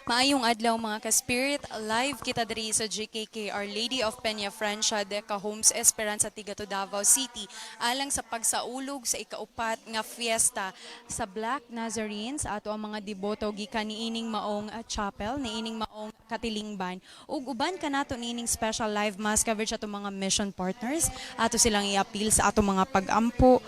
Maayong adlaw mga ka-spirit, live kita diri sa GKK Our Lady of Peña Francia de Cahomes Esperanza Tigato Davao City alang sa pagsaulog sa ikaupat nga fiesta sa Black Nazarenes ato ang mga deboto gikan niining maong chapel niining maong katilingban ug uban kanato niining special live mass coverage ato mga mission partners ato silang i-appeal sa ato mga pag-ampo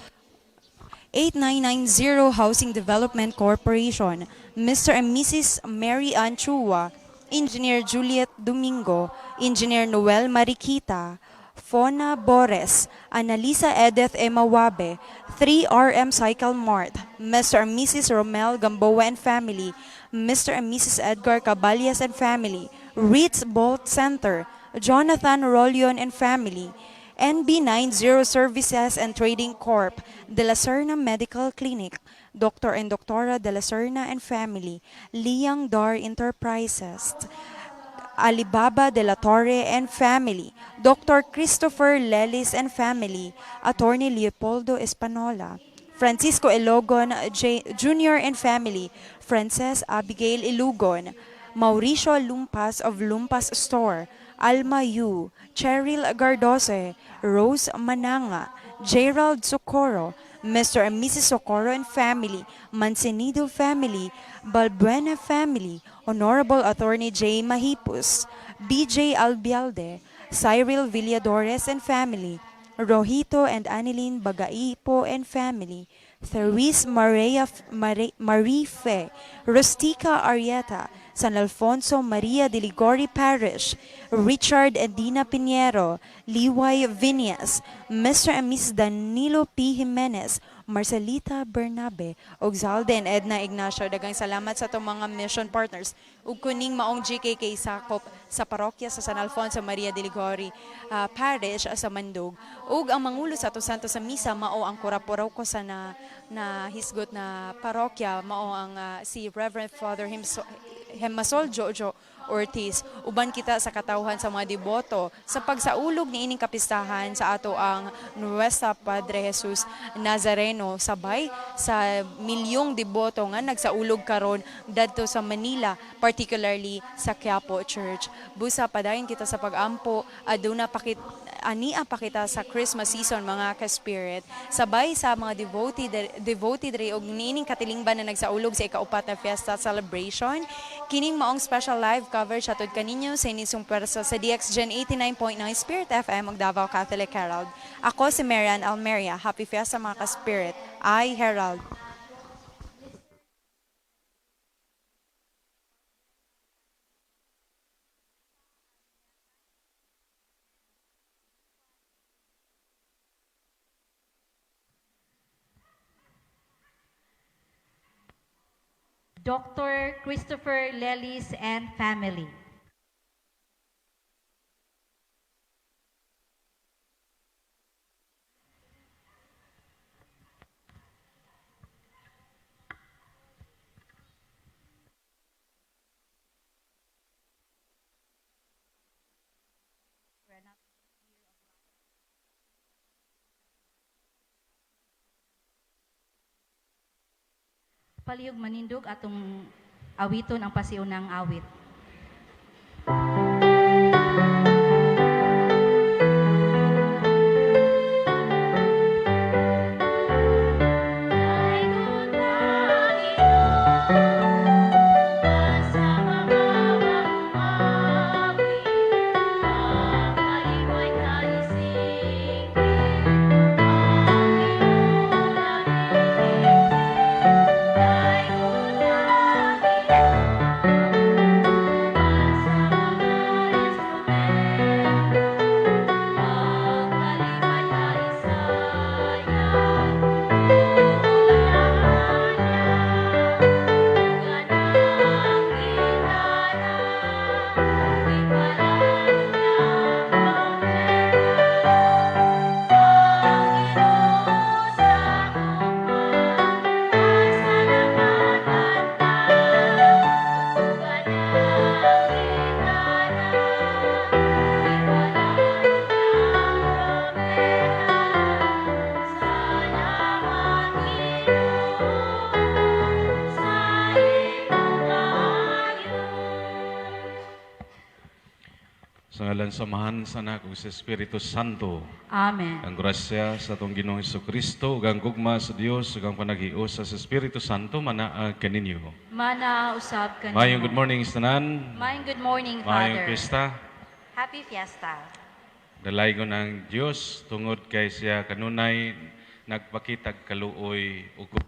8990 Housing Development Corporation, Mr. and Mrs. Mary Ann Chua, Engineer Juliet Domingo, Engineer Noel Mariquita, Fona Bores, Annalisa Edith Emma Wabe, 3RM Cycle Mart, Mr. and Mrs. Romel Gamboa and family, Mr. and Mrs. Edgar Caballas and family, Ritz Bolt Center, Jonathan Rolion and family, NB90 Services and Trading Corp., De La Serna Medical Clinic, Dr. and Doctora De La Serna and Family, Liang Dar Enterprises, Alibaba De La Torre and Family, Dr. Christopher Lelis and Family, Attorney Leopoldo Espanola, Francisco Elogon Jr. and Family, Frances Abigail Ilugon, Mauricio Lumpas of Lumpas Store, Alma Yu, Cheryl Gardose, Rose Mananga, Gerald Socorro, Mr. and Mrs. Socorro and family, Mancenido family, Balbuena family, Honorable Attorney J. Mahipus, BJ Albialde, Cyril Villadores and family, Rohito and Anilin Bagaipo and family, Therese Marife, Rustica Arieta, San Alfonso Maria de Ligori Parish, Richard and Dina Pinheiro, Liway Vinyas, Mr. and Mrs. Danilo P. Jimenez, Marcelita Bernabe, og Zalde and Edna Ignacio. Dagang salamat sa itong mga mission partners. Ug kuning maong GKK sakop sa parokya sa San Alfonso Maria de Ligori Parish sa Mandog. Ug ang mangulo sa ato santo sa misa mao ang kurapuraw ko sa na hisgot na parokya mao ang si Reverend Father Hemasol Jojo Ortiz. Uban kita sa katawhan sa mga deboto sa pagsaulog ni ining kapistahan sa ato ang Nuestra Padre Jesus Nazareno sabay sa milyong deboto nga nagsaulog karon dadto sa Manila, particularly sa Quiapo Church. Busa padayon kita sa pag-ampo aduna ania pa kita sa Christmas season mga ka-spirit sabay sa mga devotee diri og niining katilingban na nagsaulog sa ikaupat na fiesta celebration kining maong special live coverage atod kaninyo sa inisong pwersa sa DXGen 89.9 Spirit FM ug Davao Catholic Herald. Ako si Marian Almeria. Happy fiesta mga ka-spirit. I Herald. Dr. Christopher Lelis and family. Palihog manindog atong awiton ang pasiunang awit. ang samahan sa anak ug sa Espiritu Santo. Amen. Ang grasya sa atong Ginoong Hesukristo ug ang gugma sa Dios ug ang panaghios sa Espiritu Santo manaag kaninyo. Mana usab kanimo. Mayong good morning sa tanan. Mayong good morning, Mayong Father. pista. Happy Fiesta. Dalaygon ang Dios tungod kay siya kanunay nagpakitag kaluoy ug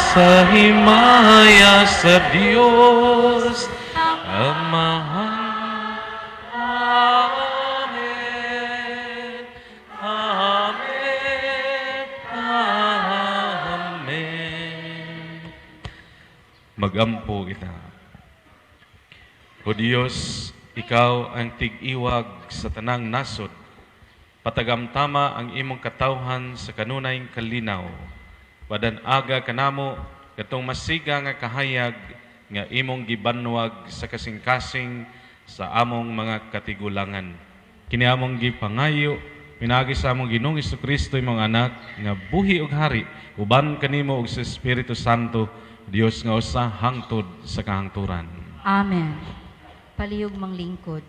sa himaya sa Diyos Amahan. Amen. Amen. Amen. Magampo kita. O Diyos, Ikaw ang tig-iwag sa tanang nasod. Patagamtama ang imong katawhan sa kanunay kalinaw. Wadan-aga kanamo katong masiga nga kahayag nga imong gibanwag sa kasing-kasing sa among mga katigulangan. Kini among gipangayo pinagi sa among Ginoong Jesucristo imong anak nga buhi ug hari uban kanimo ug sa Espiritu Santo, Dios nga usa hangtod sa kahangturan. Amen. Palihog manglingkod.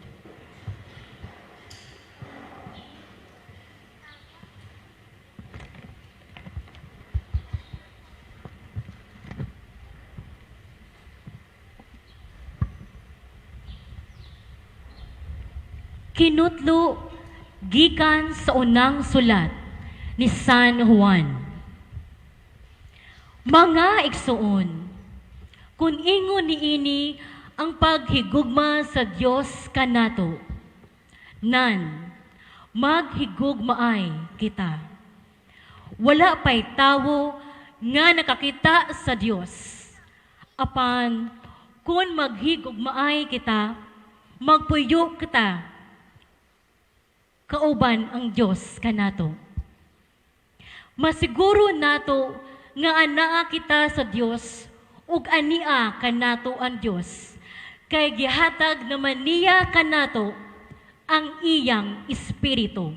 Kinutlo gikan sa unang sulat ni San Juan. Mga igsuon, kung ingon niini ang paghigugma sa Dios kanato, nan maghigugmaay kita. Wala pa'y tawo nga nakakita sa Dios. Apan kung maghigugmaay kita, magpuyo kita kauban ang Dios kanato. Masiguro nato nga anaa kita sa Dios ug ania kanato ang Dios, kay gihatag naman niya kanato ang iyang espiritu.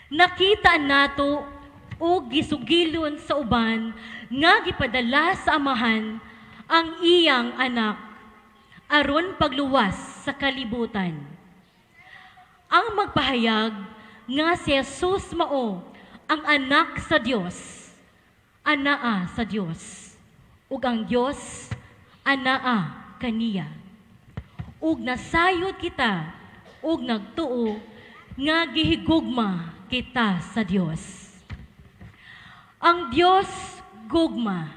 Nakita nato o gisugilon sa uban nga gipadala sa amahan ang iyang anak aron pagluwas sa kalibutan. Ang magpahayag nga si Jesus mao ang anak sa Dios, anaa sa Dios, ug ang Dios anaa kaniya. Ug nasayod kita ug nagtuo nga gihigugma kita sa Dios. Ang Dios gugma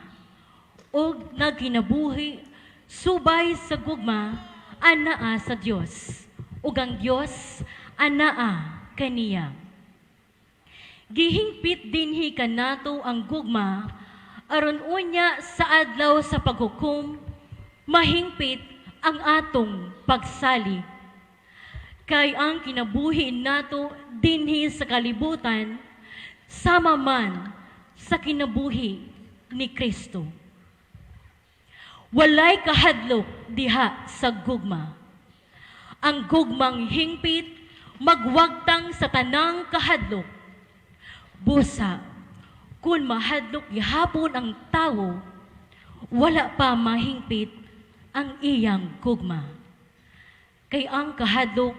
ug nagkinabuhi subay sa gugma anaa sa Dios, ug ang Dios anaa kaniya. Gihingpit dinhi kanato ang gugma aron unya sa adlaw sa paghukom mahingpit ang atong pagsali. Kay ang kinabuhi nato dinhi sa kalibutan sama man sa kinabuhi ni Kristo. Walay kahadlok diha sa gugma. Ang gugmang hingpit magwagtang sa tanang kahadlok. Busa, kung mahadlok gihapon ang tawo, wala pa mahingpit ang iyang gugma. Kay ang kahadlok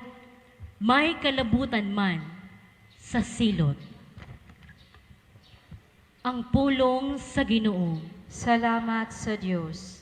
may kalabutan man sa silot. Ang pulong sa Ginoo. Salamat sa Diyos.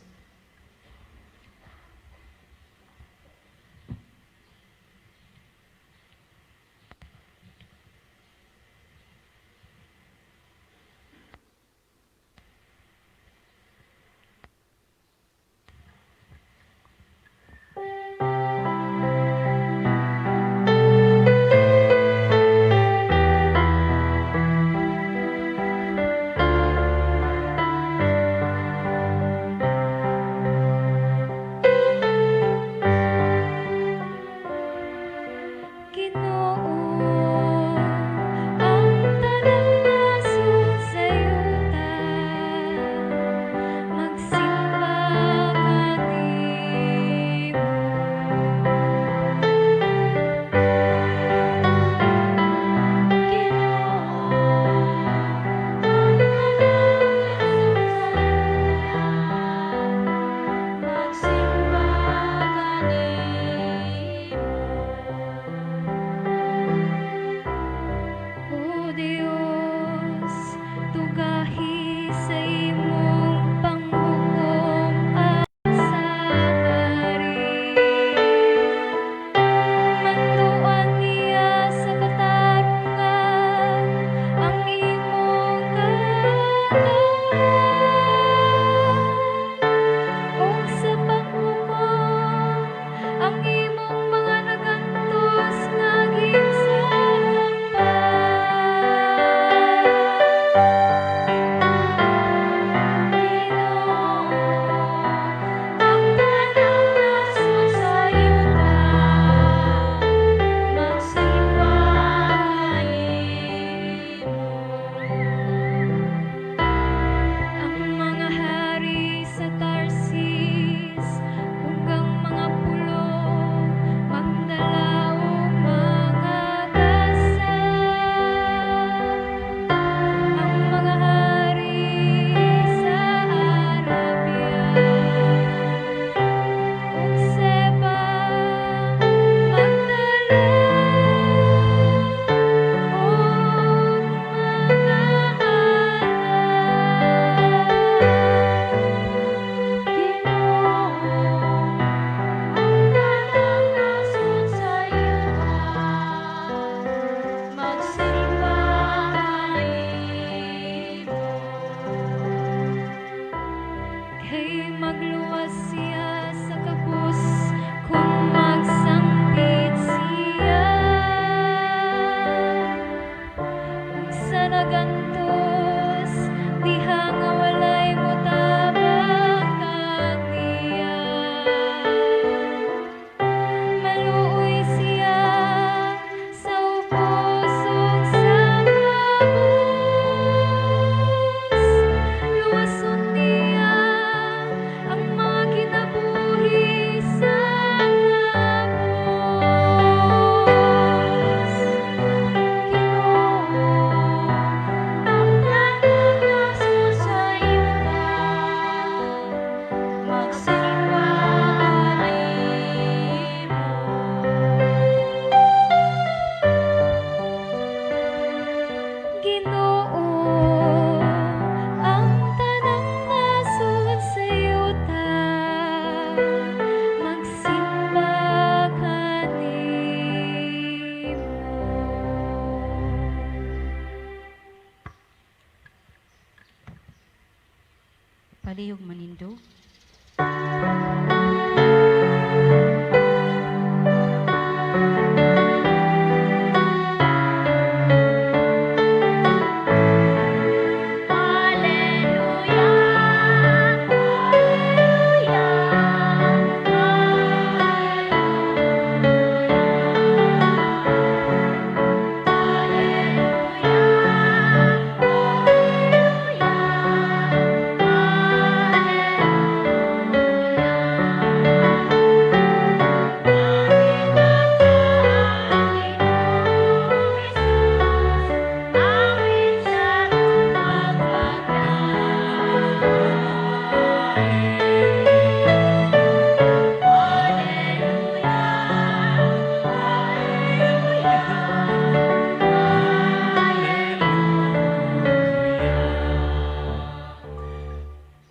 palihog manindog.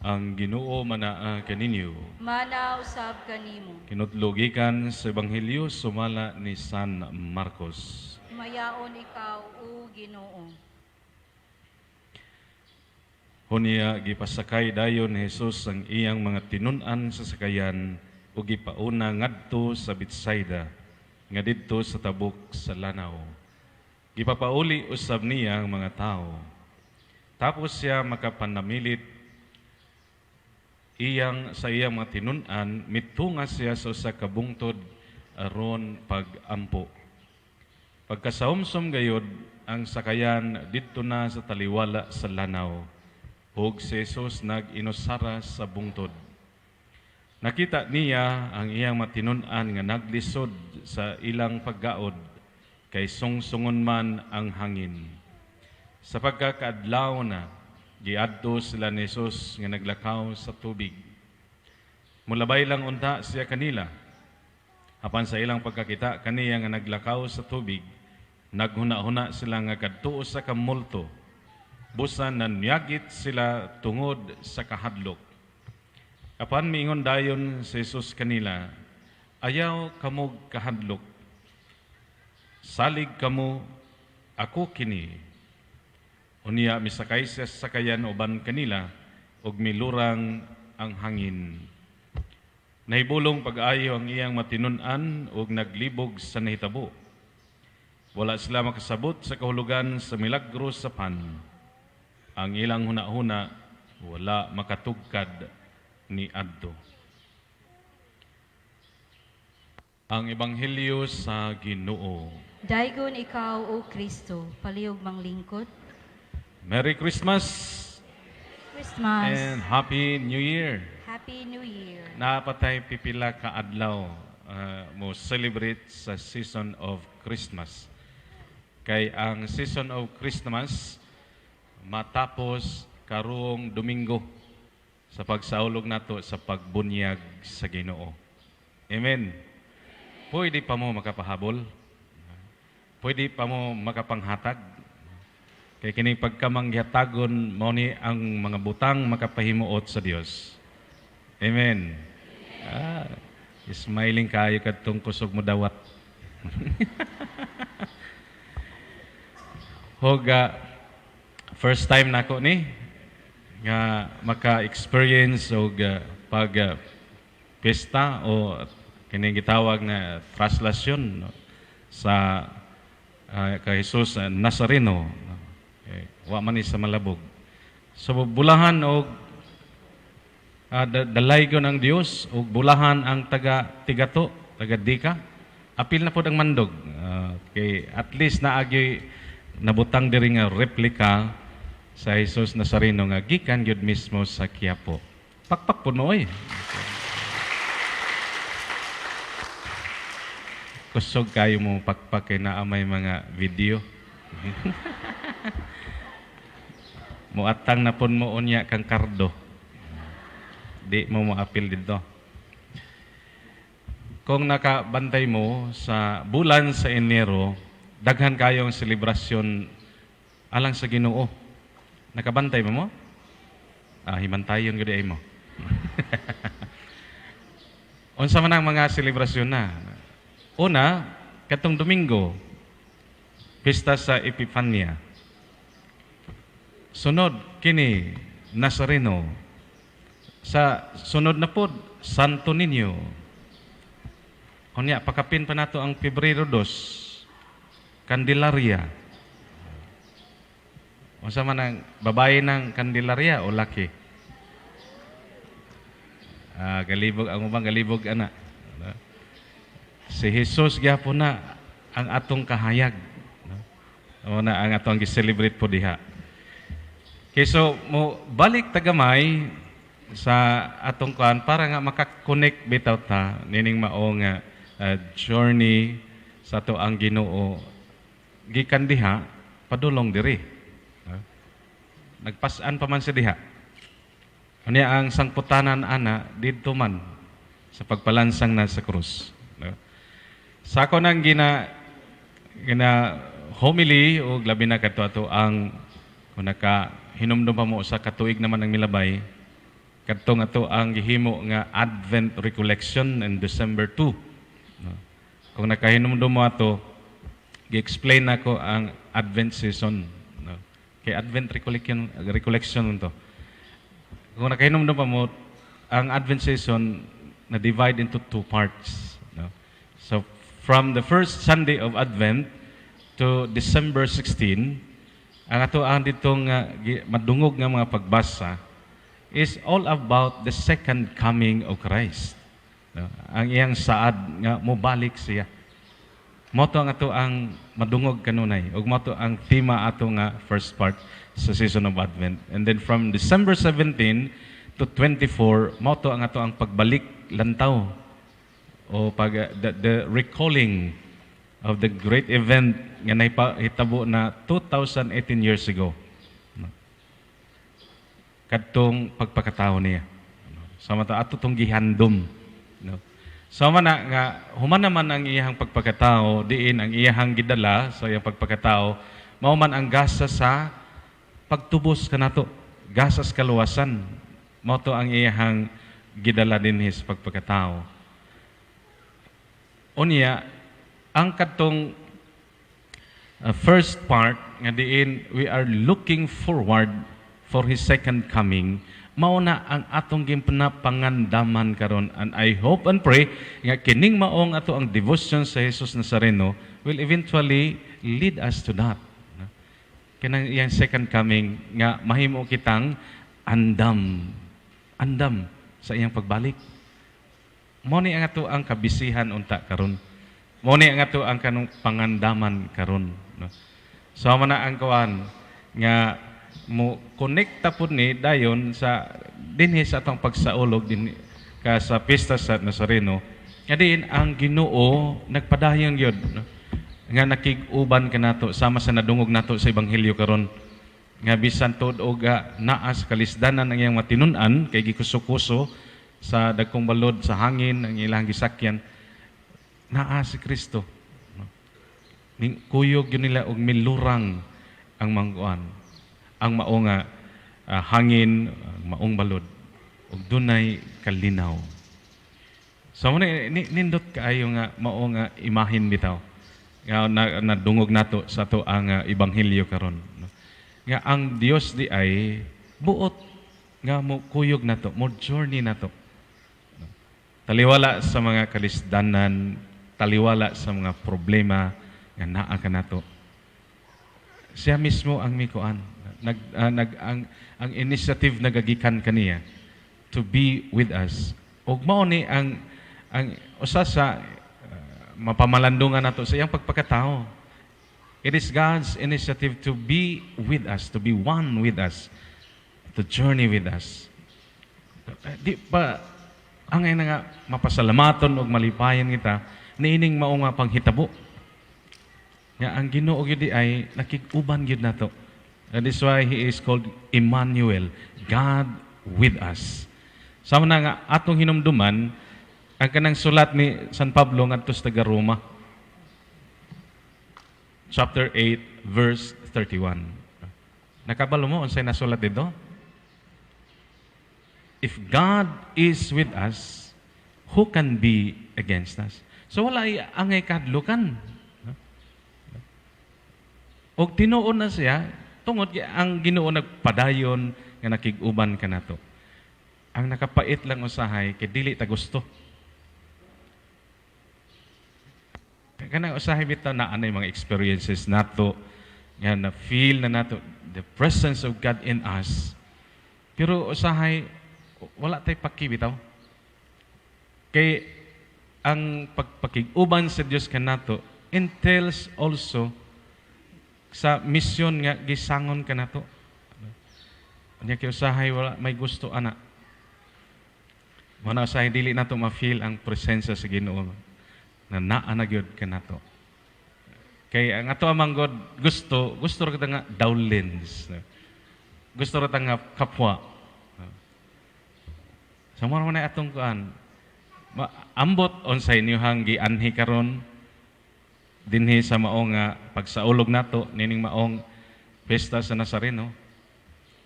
Ang Ginoo manaa kaninyo. Mana usab kanimo. Kinutlugikan sa Ebanghelyo sumala ni San Marcos. Mayaon ikaw o Ginoo. Hunya gipasakay dayon ni Jesus ang iyang mga tinun-an sa sakayan ug gipauna ngadto sa Betsaida nga didto sa tabok sa lanaw. Gipapauli usab niya ang mga tao. Tapos siya makapanamilit sa iyang mga tinun-an, mitunga siya sa usa ka bungtod aron pag-ampo. Pagkasaumsom gayod ang sakayan didto na sa taliwala sa lanaw, ug si Jesus nag-inusara sa bungtod. Nakita niya ang iyang mga tinun-an nga naglisod sa ilang paggaod, kay sungsungon man ang hangin. Sa pagkakaadlaw na, giadto sila ni Jesus nga naglakaw sa tubig. Mulabay lang unta siya kanila. Apan sa ilang pagkakita kaniya nga naglakaw sa tubig, naghuna-huna sila nga kadtuo sa kamulto. Busan nanyagit sila tungod sa kahadlok. Apan miingon dayon si Jesus kanila, ayaw kamo kahadlok. Salig kamo, ako kini. Unya misakay siya sa sakayan uban kanila ug milurang ang hangin. Nahibulong pag-ayo ang iyang matinun-an ug naglibog sa nahitabo. Wala sila makasabot sa kahulugan sa milagro sa pan. Ang ilang huna-huna wala makatugkad ni adto. Ang Ebanghelyo sa Ginoo. Daygon ikaw o Kristo, palihog manglingkod. Merry Christmas Christmas. and Happy New Year. Happy New Year. Napatay pipila ka adlaw mo celebrate sa season of Christmas. Kay ang season of Christmas matapos karong Domingo sa pagsaulog nato sa pagbunyag sa Ginoo. Amen. Pwede pa mo makapahabol. Pwede pa mo makapanghatag. Kay kini pagkamangyatagon mo ni ang mga butang makapahimuot sa Dios. Amen. Smiling kayo kadtong kusog mo dawat. Hoga first time nako ni nga maka-experience og pag pesta o kini gitawag na translasyon sa kay Jesus Nazareno. Wa man ni sa malabog. So bulahan og dalaygon ang Dios ug bulahan ang tigato, taga Dika. Apil na pod ang mandog. Kay at least naagyoy nabutang diri nga replika sa Jesus Nazareno nga gikan gyud mismo sa Quiapo. Pakpak punoy. Kusog kayo mo pakpak kay naa may mga video. Muatang na pun mo unya kang kardo. Di mo maapil dito. Kung nakabantay mo sa bulan sa Enero, daghan kayong selebrasyon alang sa Ginoo. Nakabantay mo? Himantayon gud ay mo. Unsa man ang mga selebrasyon na? Una, katong Domingo, pista sa Epifania. Sunod kini Nazareno. Sa sunod na pod, Santo Niño. Kunya, pakapin pa nato ang Pebrero 2, Candelaria. O sa man ang babae ng Candelaria o laki? Galibog, ang ubang galibog, ana. Si Jesus gyapon na ang atong kahayag. O na ang atong gi-celebrate po diha. Okay, so mo balik tagamay sa atong kuan para nga makakonect bitaw ta nining mao nga journey sa ato ang Ginoo gikan diha padulong diri. Nagpas-an pa man sa diha. Unya ang sangputanan ana didto man sa pagpalansang na sa krus. Sa ako nang gina homily o labi na kadto ato ang kung naka hinumdum pa mo sa katuig naman ng milabay kadtong ato ang gihimo nga Advent Recollection in December 2. Kung nakahinumdum mo ato, gi-explain nako ang Advent season. Kay Advent Recollection to. Kung nakahinumdum pa mo, ang Advent season na divide into two parts. So from the first Sunday of Advent to December 16, ang ato ang ditong madungog nga mga pagbasa is all about the second coming of Christ. Ang iyang saad nga mobalik siya. Moto ang ato ang madungog kanunay ug moto ang tema ato nga first part sa season of Advent. And then from December 17 to 24, moto ang ato ang pagbalik lantaw o the recalling of the great event nga nahitabo na 2018 years ago. Kadtong pagpakatao niya. Sama ta ato tong gihandom. Sama na nga human naman ang iyang pagpakatao, diin ang iyang gidala sa iyang pagpakatao, mao man ang gasa sa pagtubos kanato, gasa sa kaluwasan. Mao to ang iyang gidala dinhi sa pagpakatao. Unya ang kadtong first part nga diin we are looking forward for His second coming, mao na ang atong ginpangandaman karon, and I hope and pray nga kining maong ato ang devotion sa Jesus Nazareno will eventually lead us to that. Kanang iyang second coming nga mahimo kitang andam sa iyang pagbalik. Mao ni ang ato ang kabisihan unta karon. Mao ni ang ato ang kanong pangandaman karon. So man na ang kuan nga mo konekta pud ni dayon sa dinhi sa atong pagsaulog din ka sa pista sa Nazareno nga diin ang Ginoo nagpadayon gyud nga nakig-uban kanato sama sa nadungog nato sa ebanghelyo karon nga bisan tuod og naas kalisdanan ang iyang matinun-an kay gikuso-kuso sa dagkong balod sa hangin ang ilang gisakyan naa si Kristo. Kuyog yun nila og milurang ang mangkuan ang mao nga hangin, maong balod ug dunay kalinaw. So nindot kaayo nga mao nga imahin bitaw nga nadungog nato sa ato ang ebanghelyo karon. Nga ang Dios di ay buot nga mo kuyog nato, mo journey nato. Taliwala sa mga kalisdanan, taliwala sa mga problema nga naa kanato. Siya mismo ang mikuan. Ang initiative nagagikan kaniya to be with us. Ug mao ni ang usa sa mapamalandungan nato sa iyang pagpakatao. It is God's initiative to be with us, to be one with us, to journey with us. Di pa angay na nga mapasalamaton ug malipayan kita niining mao nga panghitabo. Nga ang Ginoo gyud ay nakig-uban gyud nato. That is why He is called Emmanuel, God with us. Sama na nga atong hinumduman ang kanang sulat ni San Pablo ngadto sa taga-Roma. Chapter 8, verse 31. Nakabalo mo unsay nasulat dito? If God is with us, who can be against us? So wala angay kadlukan. Og tinuon na siya tungod ang Ginoo nagpadayon nga nakig-uban kanato. ang nakapait lang usahay kay dili ta gusto. Kanang usahay bitaw na anay mga experiences nato nga na feel na nato the presence of God in us. Pero usahay wala tay pakibitaw. Kay ang pagpakiguban sa Dios kanato entails also sa misyon nga gisangon kanato. Nya kay usahay wala may gusto ana. Wala usahay dili nato ma-feel ang presensya sa Ginoo na naa na gyud kanato. Kay ang ato amang God gusto ra kita nga dowlins. Gusto ra ta nga kapwa. Sa mo na atong kuan ambot unsay inyohang gianhi karon dinhi sa maong pagsaulog nato nining maong pesta sa Nazareno.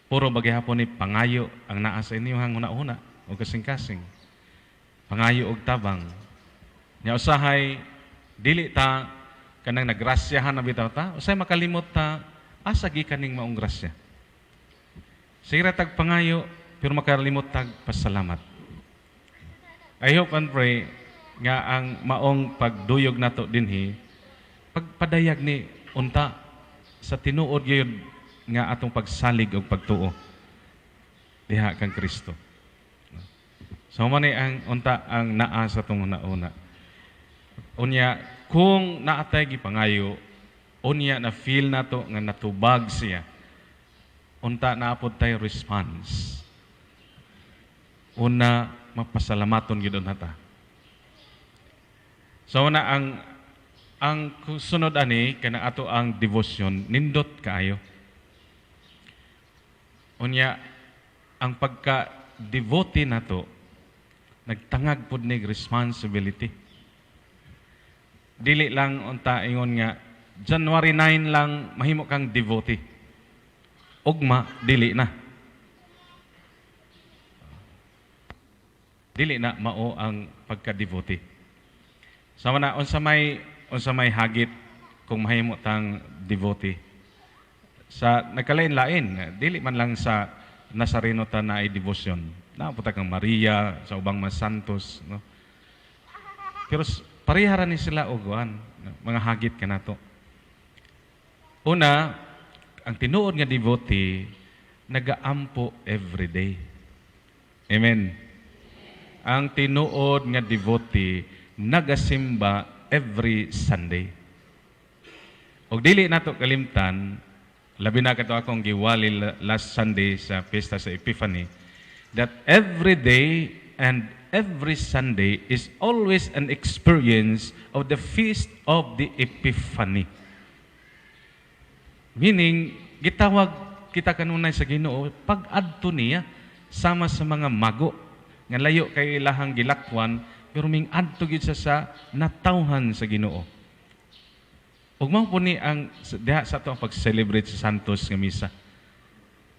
Puro bagihapon ni pangayo ang naa sa inyohang una-una o kasing-kasing. Pangayo og tabang. Nya usahay dili ta kanang nagrasyahan na bitaw ta, usay makalimot ta asa gikaning maong grasya. Sira tag pangayo pero makalimot tag pasalamat. I hope and pray nga ang maong pagduyog nato dinhi pagpadayag ni unta sa tinuod gyud nga atong pagsalig og pagtuo diha kang Kristo. So man ni ang unta ang naa sa tong una-una. Unya kung naatay gipangayo unya na feel nato nga natubag siya. Unta naapod tay response. Una mapasalamaton gyud nata. So na ang sunod ani kana ato ang devotion nindot kaayo. Unya ang pagka-devote nato nagtangag pud nig responsibility. Dili lang unta ingon nga January 9 lang mahimo kang devotee. Ugma dili na. Dili na mao ang pagka-devotee. Sama na unsa may hagit kung mahimo tang devotee. Sa nagkalain-lain, dili man lang sa Nazareno ta na ay devotion. Napunta kang Maria, sa ubang mga santos, no? Pero parihara ni sila og mga hagit kanato. Una, ang tinuod nga devotee nagaampo everyday. Amen. Ang tinuod nga devotee nagasimba every Sunday. Og dili nato kalimtan, labi na kato akong giwali last Sunday sa pesta sa Epiphany, that every day and every Sunday is always an experience of the feast of the Epiphany. Meaning, gitawag kita kanunay sa Ginoo pag-adto niya sama sa mga mago nga layo kay ilahang gilakwan pero ming adto gyud sa natawhan sa Ginoo. Ug mao po ni ang diha sa ato pag-celebrate sa Santos nga misa.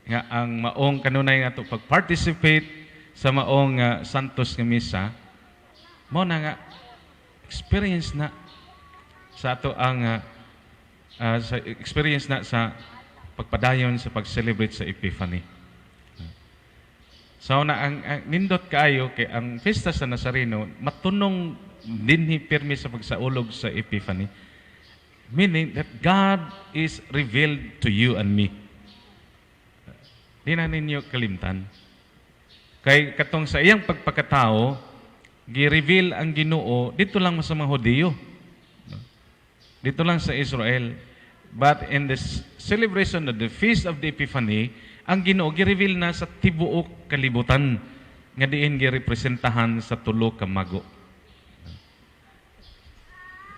Nga ang maong kanunay nga ato pag-participate sa maong Santos nga misa mao na nga experience na sa ato ang sa experience na sa pagpadayon sa pag-celebrate sa Epiphany. So na ang nindot kaayo kay ang pesta sa Nazareno matunong dinhi pirmi sa pagsaulog sa Epiphany. Meaning that God is revealed to you and me. Di na ninyo kalimtan. Kay katong sa iyang pagpakatao, gi-reveal ang Ginoo dito lang sa mga Hudiyo. Dito lang sa Israel. But in the celebration of the Feast of the Epiphany, ang Ginoo gi-reveal na sa tibuok kalibutan nga diin gi-representahan sa tulo ka mago.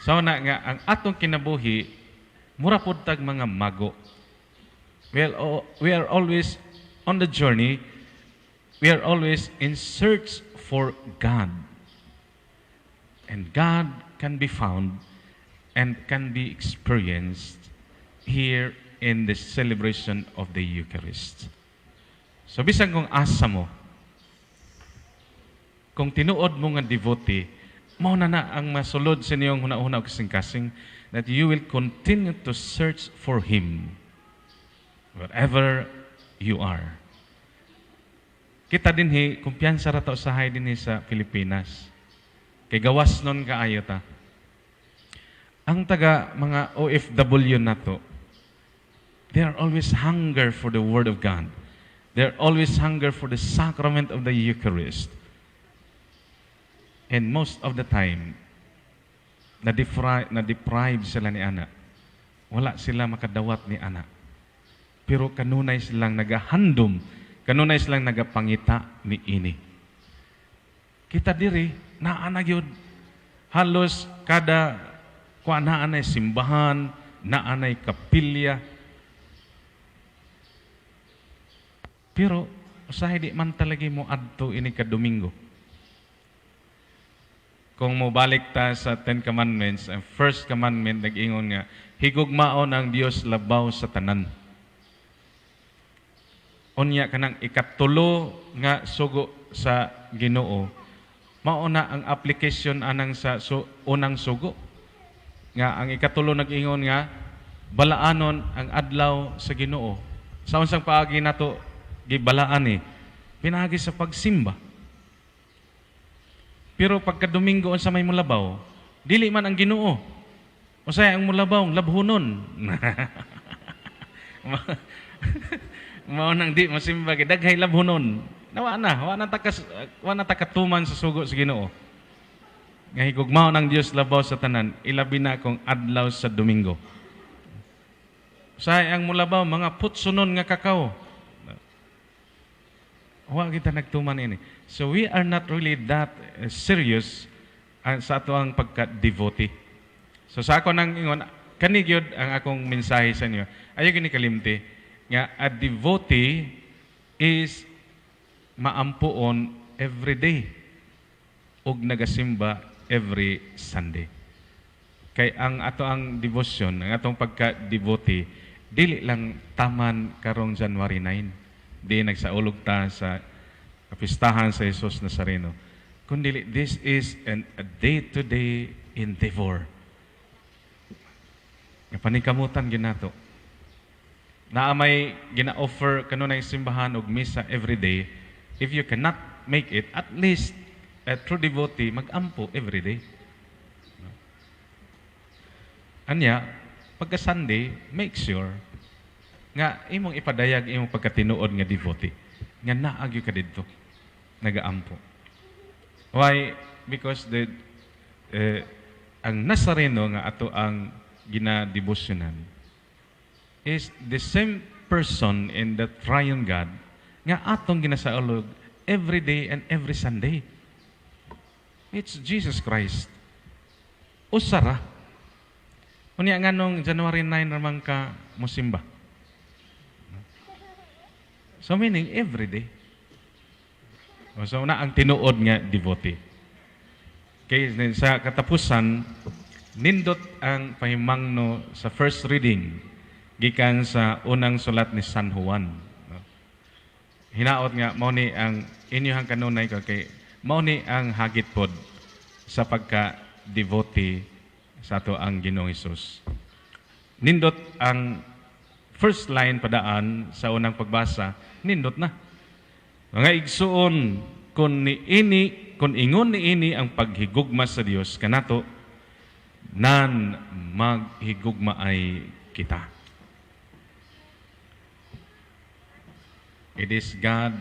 So na nga ang atong kinabuhi mura pud tag mga mago. Well, we are always on the journey. We are always in search for God. And God can be found and can be experienced here in the celebration of the Eucharist. So bisan kung asa mo, kung tinuod mo nga devotee, mao na ang masulod sa niyong huna-huna o kasing-kasing that you will continue to search for Him wherever you are. kita dinhi kumpiyansa ra ta usahay dinhi sa Pilipinas. Kay gawas nun kaayo ta. Ang taga mga OFW nato, they are always hunger for the Word of God. They are always hunger for the sacrament of the Eucharist. And most of the time, na-deprive sila ni ana. Wala sila makadawat ni ana. Pero kanunay silang nagahandom, kanunay silang nagapangita ni ini. Kita diri, naana gyud halos kada naanay simbahan, naanay kapilya. Pero usahay di man talagi mo adto ini ka Domingo. Kung mo balik ta sa Ten Commandments, ang first commandment nag-ingon nga, higugmaon ang Dios labaw sa tanan. Unya kanang ikatulo nga sugo sa Ginoo, mauna ang application anang sa unang sugo. Nga ang ikatulo nag-ingon nga, balaanon ang adlaw sa Ginoo. Sa unsang paagi nato gibalaan pinagi sa pagsimba. Pero pagka Domingo unsa may mulabaw, dili man ang Ginoo. Unsay ang mulabaw, labhunon. Mao nang di masimba kay daghay labhunon. Wa na takatuman sa sugo sa Ginoo. Nga higugmaon ang Dios labaw sa tanan, ilabi na kung adlaw sa Domingo. Usahay ang mulabaw mga putsunon nga kakao. Wa kita nagtuman ini. So we are not really that serious sa ato ang pagka-devotee. So sa ako nang ingon, kanigyod ang akong mensahe sa inyo. Ayaw gini kalimti nga a devotee is maampuon every day ug nagasimba every Sunday. Kay ang ato ang devotion, ang atong pagka-devotee, dili lang taman karong January 9. Di nagsaulog ta sa kapistahan sa Jesus Nazareno. Kundi this is a day-to-day endeavor. Panikamutan ginato. Naamay gina-offer kanunay simbahan og misa every day. If you cannot make it, at least a true devotee mag-ampo every day. Anya, pagka Sunday, make sure nga imong ipadayag imong pagkatinuod nga devotee nga naagyo ka didto nagaampo. Why? Because ang Nazareno nga ato ang ginadebosyonan is the same person in the triune God nga atong ginasaulog every day and every Sunday. It's Jesus Christ. Usara. Unya nga nung January 9 ramang ka musimba. So meaning every day. So na ang tinuod nga devotee. Kay sa katapusan nindot ang pahimangno sa first reading gikan sa unang sulat ni San Juan. Hinaot nga mao ni ang inyong kanunay kay mao ni ang hagit pod sa pagka-devotee sa ato ang Ginoong Hesus. Nindot ang first line padaan sa unang pagbasa, nindot na. Mga igsuon, kung ingon ni ini ang paghigugma sa Dios kanato, nan maghigugma ay kita. It is God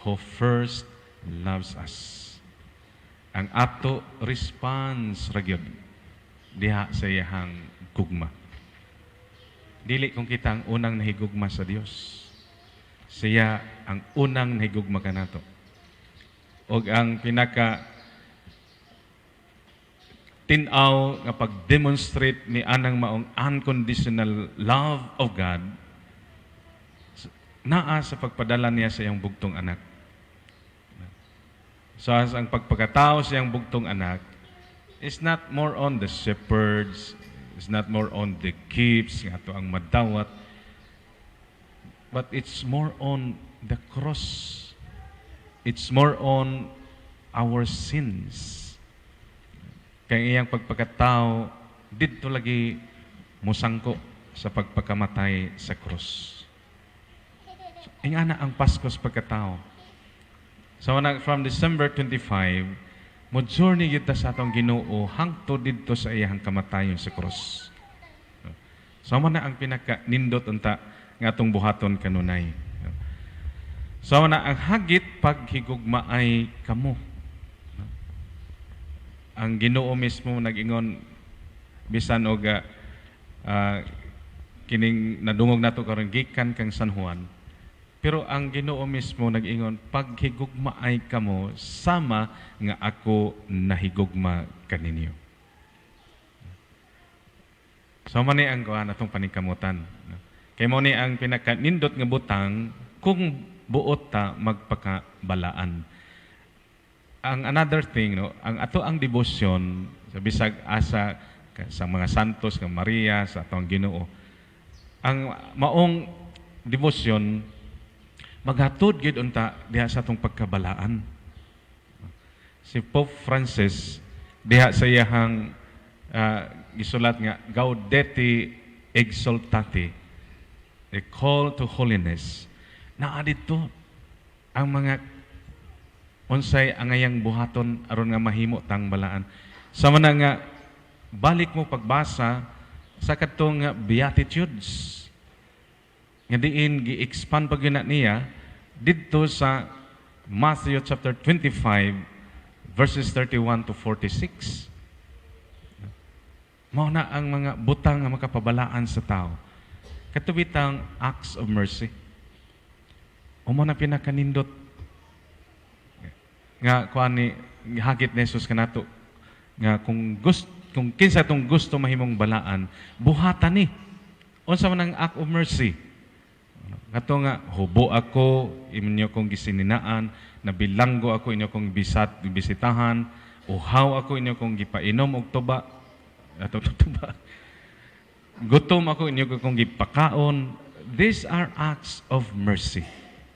who first loves us. Ang ato response ragyod diha sa iyahang gugma. Dili kung kita ang unang nahigugma sa Dios. Siya ang unang nahigugma kanato. Og ang pinaka tinaw nga pag-demonstrate ni anang maong unconditional love of God naa sa pagpadala niya sa iyang bugtong anak. So as ang pagpagkatao sa iyang bugtong anak is not more on the shepherds, is not more on the gifts nga to ang madawat, but it's more on the cross. It's more on our sins. Kaya iyang pagpagkatao didto lagi musangko sa pagpakamatay sa krus. So, ingana ang Pasko sa pagkatao. So from December 25, mo journey kita sa atong Ginoo hangtod didto sa iyang kamatayon sa krus. So na ang pinaka nindot unta nga atong buhaton kanunay. So na ang hagit paghigugmaay kamo. Ang Ginoo mismo nag-ingon bisan og kining nadungog nato karon gikan kang San Juan. Pero ang Ginoo mismo nag-ingon paghigugmaay kamo sama nga ako nahigugma kaninyo. So man ni ang kuan atong paningkamutan. Kay mo ni ang pinaka-nindot nga butang kung buot ta magpakabalaan. Ang another thing, no, ang ato ang devotion sa bisag asa sa mga santos nga Maria sa atong Ginoo. Ang maong devotion maghatod gyud unta diha sa atong pagkabalaan. Si Pope Francis diha sa iyang gisulat nga Gaudete Exsultati, a call to holiness. Naa dito ang mga unsay angayang buhaton aron nga mahimo tang balaan. Sama na nga balik mo pagbasa sa katong Beatitudes nga diin gi-expand pag yun niya dito sa Matthew chapter 25 verses 31 to 46. Mao na ang mga butang nga makapabalaan sa tao. Katubitang acts of mercy. Umo na pinakanindot nga kuan ni hagit ni Jesus kanato nga kung kinsa tong gusto mahimong balaan, buhatan ni. Unsa man ang act of mercy? Kato nga hubo ako, inyo kong gisininaan, nabilanggo ako inyo kong bisitahan, uhaw ako inyo kong gipainom og tuba, gutom ako inyo kong gipakaon. These are acts of mercy.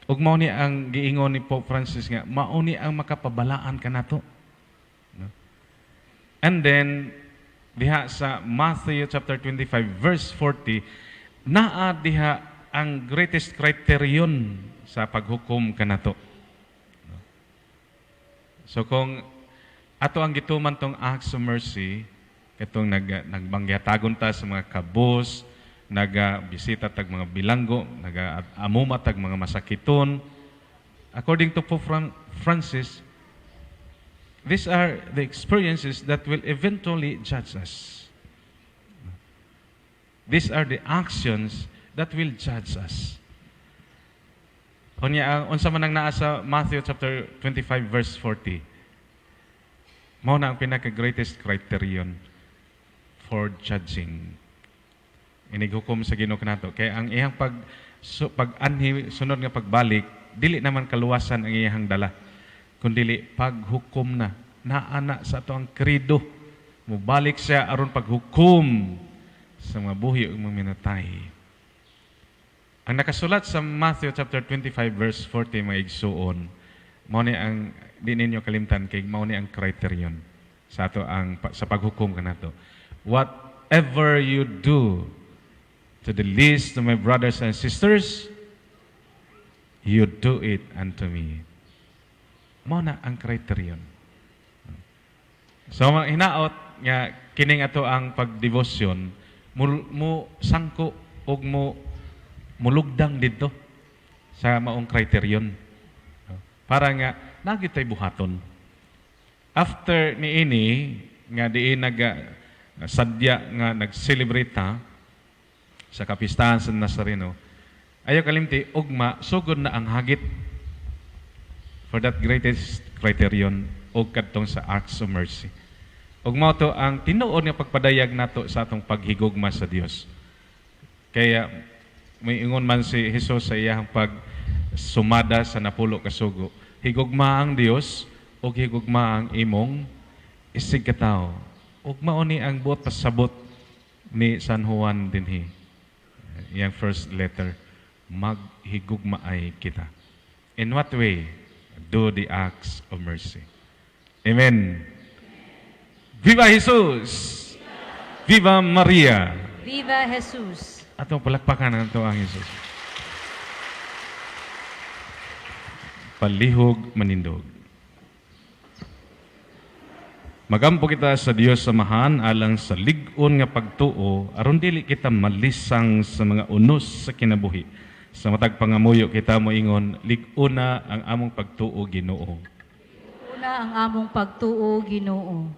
Ug mao ni ang giingon ni Pope Francis nga mao ni ang makapabalaan kanato. And then diha sa Matthew chapter 25 verse 40 naa diha ang greatest criterion sa paghukom kanato. So kung ato ang gituman tong acts of mercy, katong nagbangyatagon ta sa mga kabus, naga-bisita tag mga bilanggo, naga-amuma tag mga masakiton. According to Pope Francis, these are the experiences that will eventually judge us. These are the actions that will judge us. Kunya, unsa man ang naa sa Matthew chapter 25 verse 40, mao na ang pinaka-greatest criterion for judging. Inighukom sa Ginoo kanato. Kaya ang iyang pag-anhi, sunod nga pagbalik, dili naman kaluwasan ang iyang dala. Kundili paghukom na. Naana sa ato ang krido. Mubalik siya aron paghukom sa mga buhi o mga minatay. Ang nakasulat sa Matthew chapter 25 verse 40 mga igsuon, mao ni ang di ninyo kalimtan kay mao ni ang criterion sa ato ang sa paghukom kanato. Whatever you do to the least of my brothers and sisters, you do it unto me. Mao na ang criterion. So hinaot nga kining ato ang pagdevotion mo sangko og mo mulugdang dito sa maong criterion. Para nga lagi tay buhaton. After niini nga diin sadya nga nag-celebrate sa kapistahan sa Nazareno, ayaw kalimti, ugma, sugod na ang hagit for that greatest criterion o kadtong sa acts of mercy. Ugma to ang tinuod nga pagpadayag nato sa atong paghigugma sa Dios. Kaya may ingon man si Jesus sa iyang pagsumada sa napulo ka sugo, higugma ang Dios o higugma ang imong isig katawo. Ugma ni ang buot pasabot ni San Juan dinhi. Yang first letter, maghigugmaay kita. In what way? Do the acts of mercy. Amen. Viva Jesus! Viva Maria! Viva Jesus! Atong palakpakan ang ito ang Jesus. palihog manindog. Magampo kita sa Dios samahan alang sa lig-on nga pagtuo aron dili kita malisang sa mga unos sa kinabuhi. Sa matag pangamuyo kita moingon lig-una ang among pagtuo Ginoo. Una ang among pagtuo, Ginoo.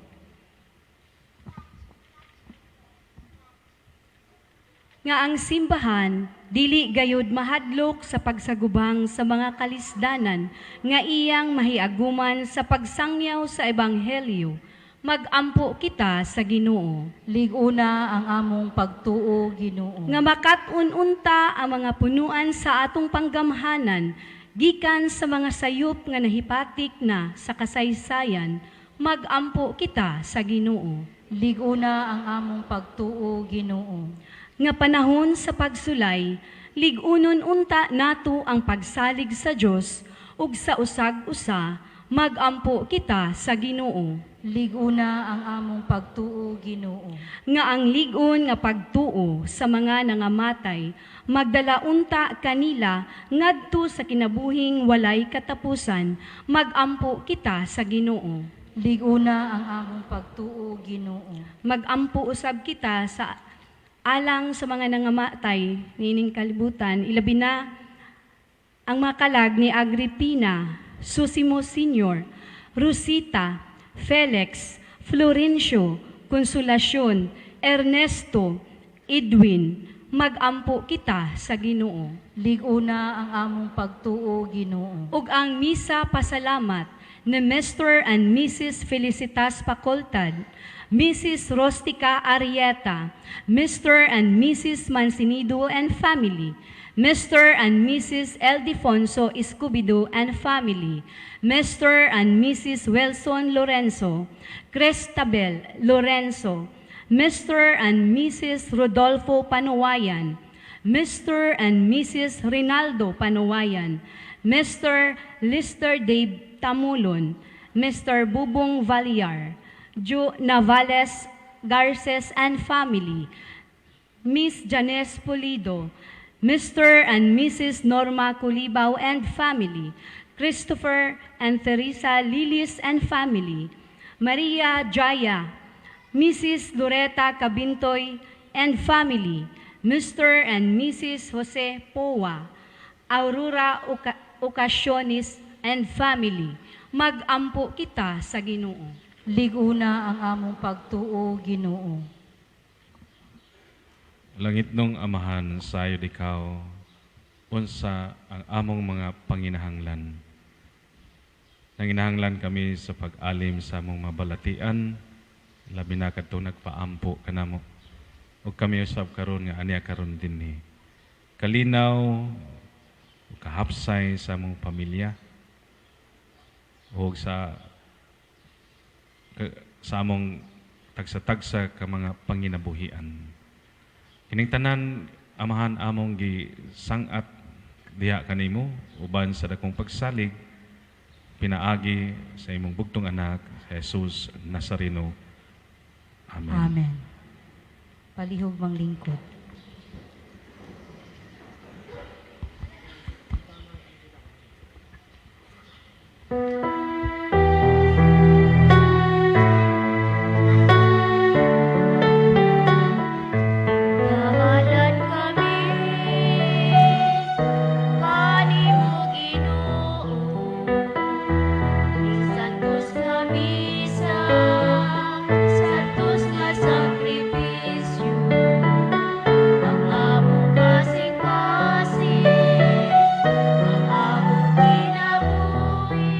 Nga ang simbahan dili gayud mahadlok sa pagsagubang sa mga kalisdanan nga iyang mahiaguman sa pagsangyaw sa ebanghelyo. Magampo kita sa Ginoo. Lig-una ang among pagtuo, Ginoo. Nga makatun-unta ang mga punuan sa atong panggamhanan gikan sa mga sayop nga nahipatik na sa kasaysayan. Magampo kita sa Ginoo. Lig-una ang among pagtuo, Ginoo. Nga panahon sa pagsulay, lig-unon unta nato ang pagsalig sa Dios ug sa usag-usa magampo kita sa Ginoo. Lig-una ang among pagtuo, Ginoo. Nga ang lig-on nga pagtuo sa mga nangamatay magdala unta kanila ngadto sa kinabuhing walay katapusan magampo kita sa Ginoo. Lig-una ang among pagtuo, Ginoo. Magampo usab kita sa alang sa mga nangamatay nining kalibutan, ilabi na ang mga kalag ni Agripina, Susimo Sr., Rosita, Felix, Florencio, Consolacion, Ernesto, Edwin, magampo kita sa Ginoo. Lig-una ang among pagtuo, Ginoo. Ug ang misa pasalamat ni Mr. and Mrs. Felicitas Pacoltad, Mrs. Rostica Arieta, Mr. and Mrs. Mancinido and family, Mr. and Mrs. Eldefonso Escobedo and family, Mr. and Mrs. Wilson Lorenzo, Cristabel Lorenzo, Mr. and Mrs. Rodolfo Panawayan, Mr. and Mrs. Rinaldo Panawayan, Mr. Lister Dave Tamulon, Mr. Bubong Valiar, Jo Navales Garces and family, Miss Janes Pulido, Mr. and Mrs. Norma Culibaw and family, Christopher and Teresa Lilis and family, Maria Jaya, Mrs. Loretta Cabintoy and family, Mr. and Mrs. Jose Poa, Aurora Ocasiones and family, magampo kita sa Ginoo. Lig-una ang among pagtuo, Ginoo. Langit nung amahan sayo ikaw, unsa ang among mga panginahanglan. Nanginahanglan kami sa pag-alim sa among mabalatian, labi na kadto nagpaampo kanamo. Ug kami usab karon nga aniya karon dinhi. Kalinaw ug kahapsay sa among pamilya ug sa among tagsa-tagsa ka mga panginabuhian. Kining tanan amahan among gisangat diha kanimo uban sa dakong pagsalig pinaagi sa imong bugtong anak Jesus Nazareno. Amen. Amen. Palihog mang lingkod. Dahalan kami, kanimo Ginoo, santos nga misa, santos nga sakripisyo, ang among kasing-kasing, ang among kinabuhi.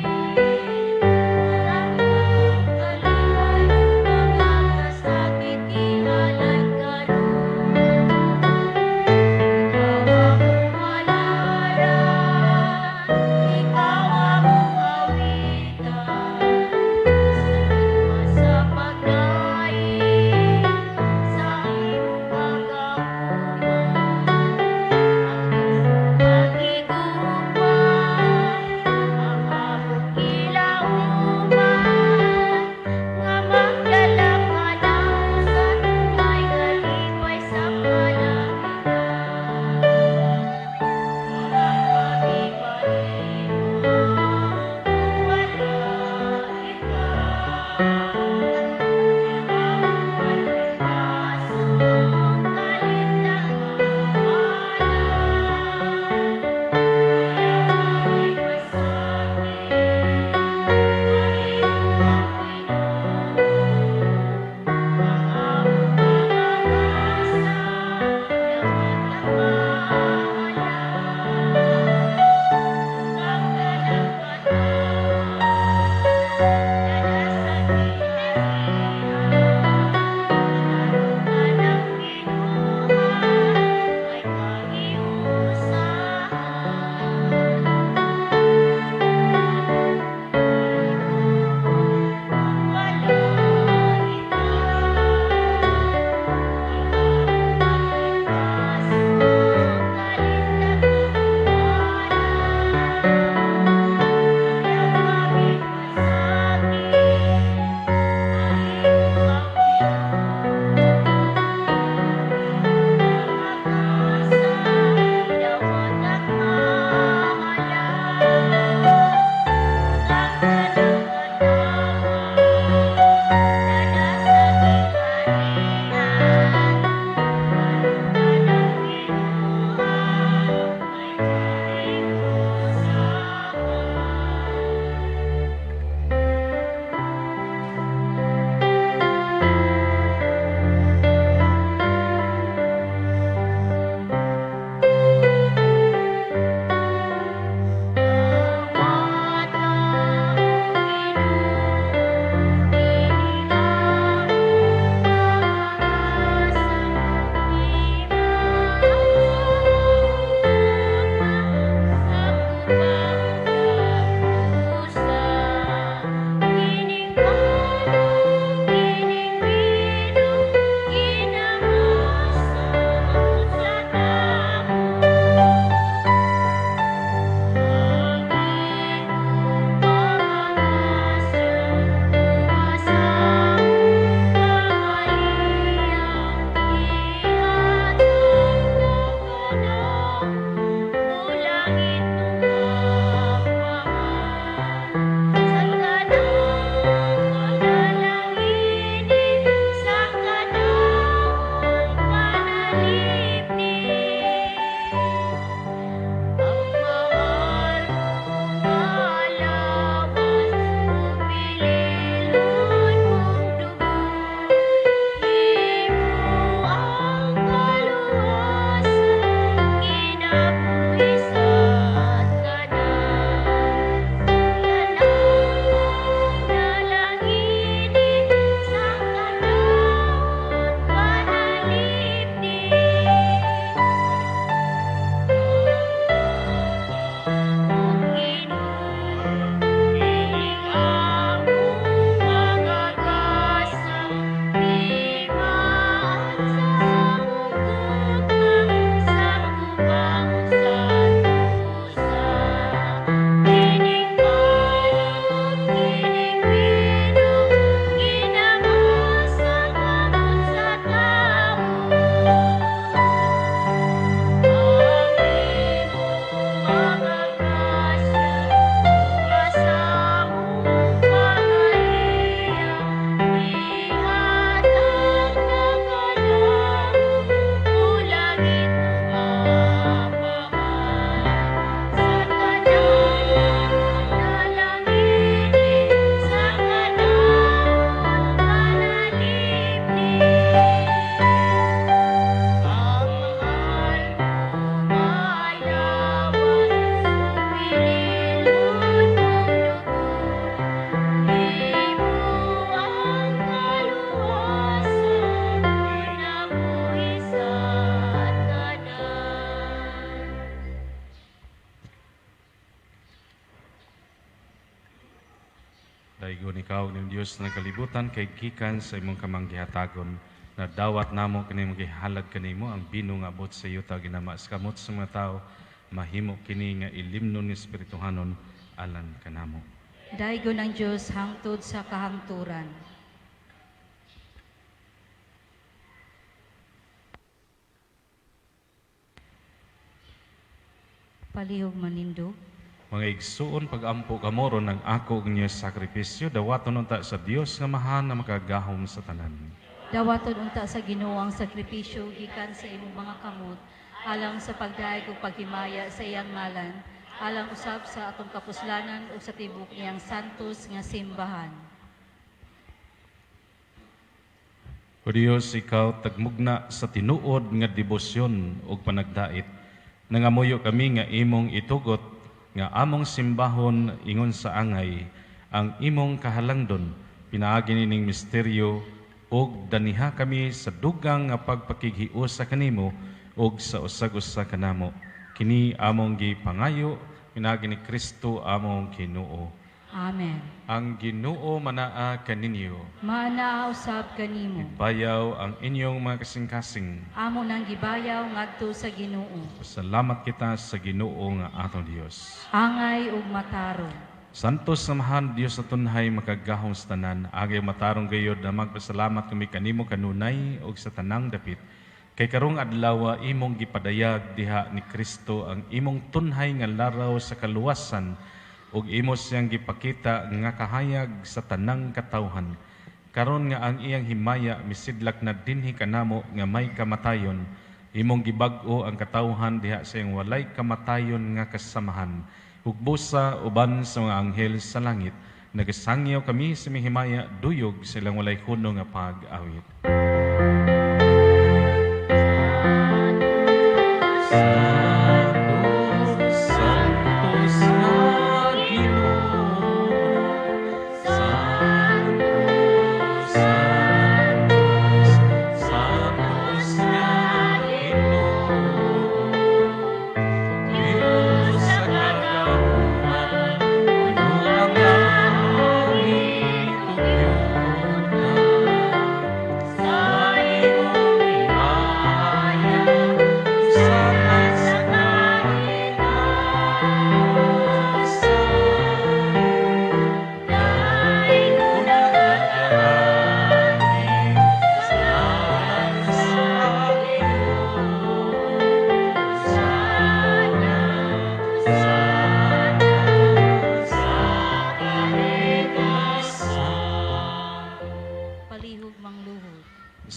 Daigon ikaw ng Diyos ng kalibutan kay gikan sa imong kamanggihatagon na dawat namo kini magihalag kanimo ang bino nga abot sa yuta ginama sa kamot sa mga tao mahimo kini nga ilimnon ni espirituhanon alan kanamo. Daigon ang Diyos hangtod sa kahangturan. Palihog manindog. Mga igsuon pag-ampo kamoron ng ako ng Diyos sakripisyo dawaton unta sa Dios nga mahan na makagahom sa tanan. Dawaton unta sa Ginoo ang sakripisyo gikan sa imong mga kamot alang sa pagdaig ug paghimaya sa iyang ngalan, alang usab sa atong kapuslanan ug sa tibok niyang santos nga simbahan. O Diyos, ikaw tagmugna sa tinuod nga debosyon ug panagdait. Nangamuyo kami nga imong itugot nga among simbahon ingon sa angay ang imong kahalangdon pinaagi nining misteryo ug daniha kami sa dugang nga pagpakighios sa kanimo ug sa usag-usa kanamo. Kini among gipangayo pinaagi ni Kristo among Ginoo. Amen. Ang Ginoo manaa kaninyo. Manaa usab kanimo. Bayaw ang inyong mga kasing-kasing. Amo nang gibayaw ngadto sa Ginoo. Salamat kita sa Ginoo nga atong Dios. Angay ug matarong. Santos samahan Dios sa tunhay makagahom sa tanan. Agay matarong gayod na magpasalamat kami kanimo kanunay ug sa tanang dapit. Kay karong adlaw imong gipadayag diha ni Kristo ang imong tunhay nga laraw sa kaluwasan ug imo siyang gipakita nga kahayag sa tanang katawhan. Karon nga ang iyang himaya misidlak na dinhi kanamo nga may kamatayon, imong gibag-o ang katawhan diha sa iyang walay kamatayon nga kasamahan. Ug busa uban sa mga anghel sa langit, nagasangyaw kami sa mihimaya duyog silang walay kuno nga pag-awit.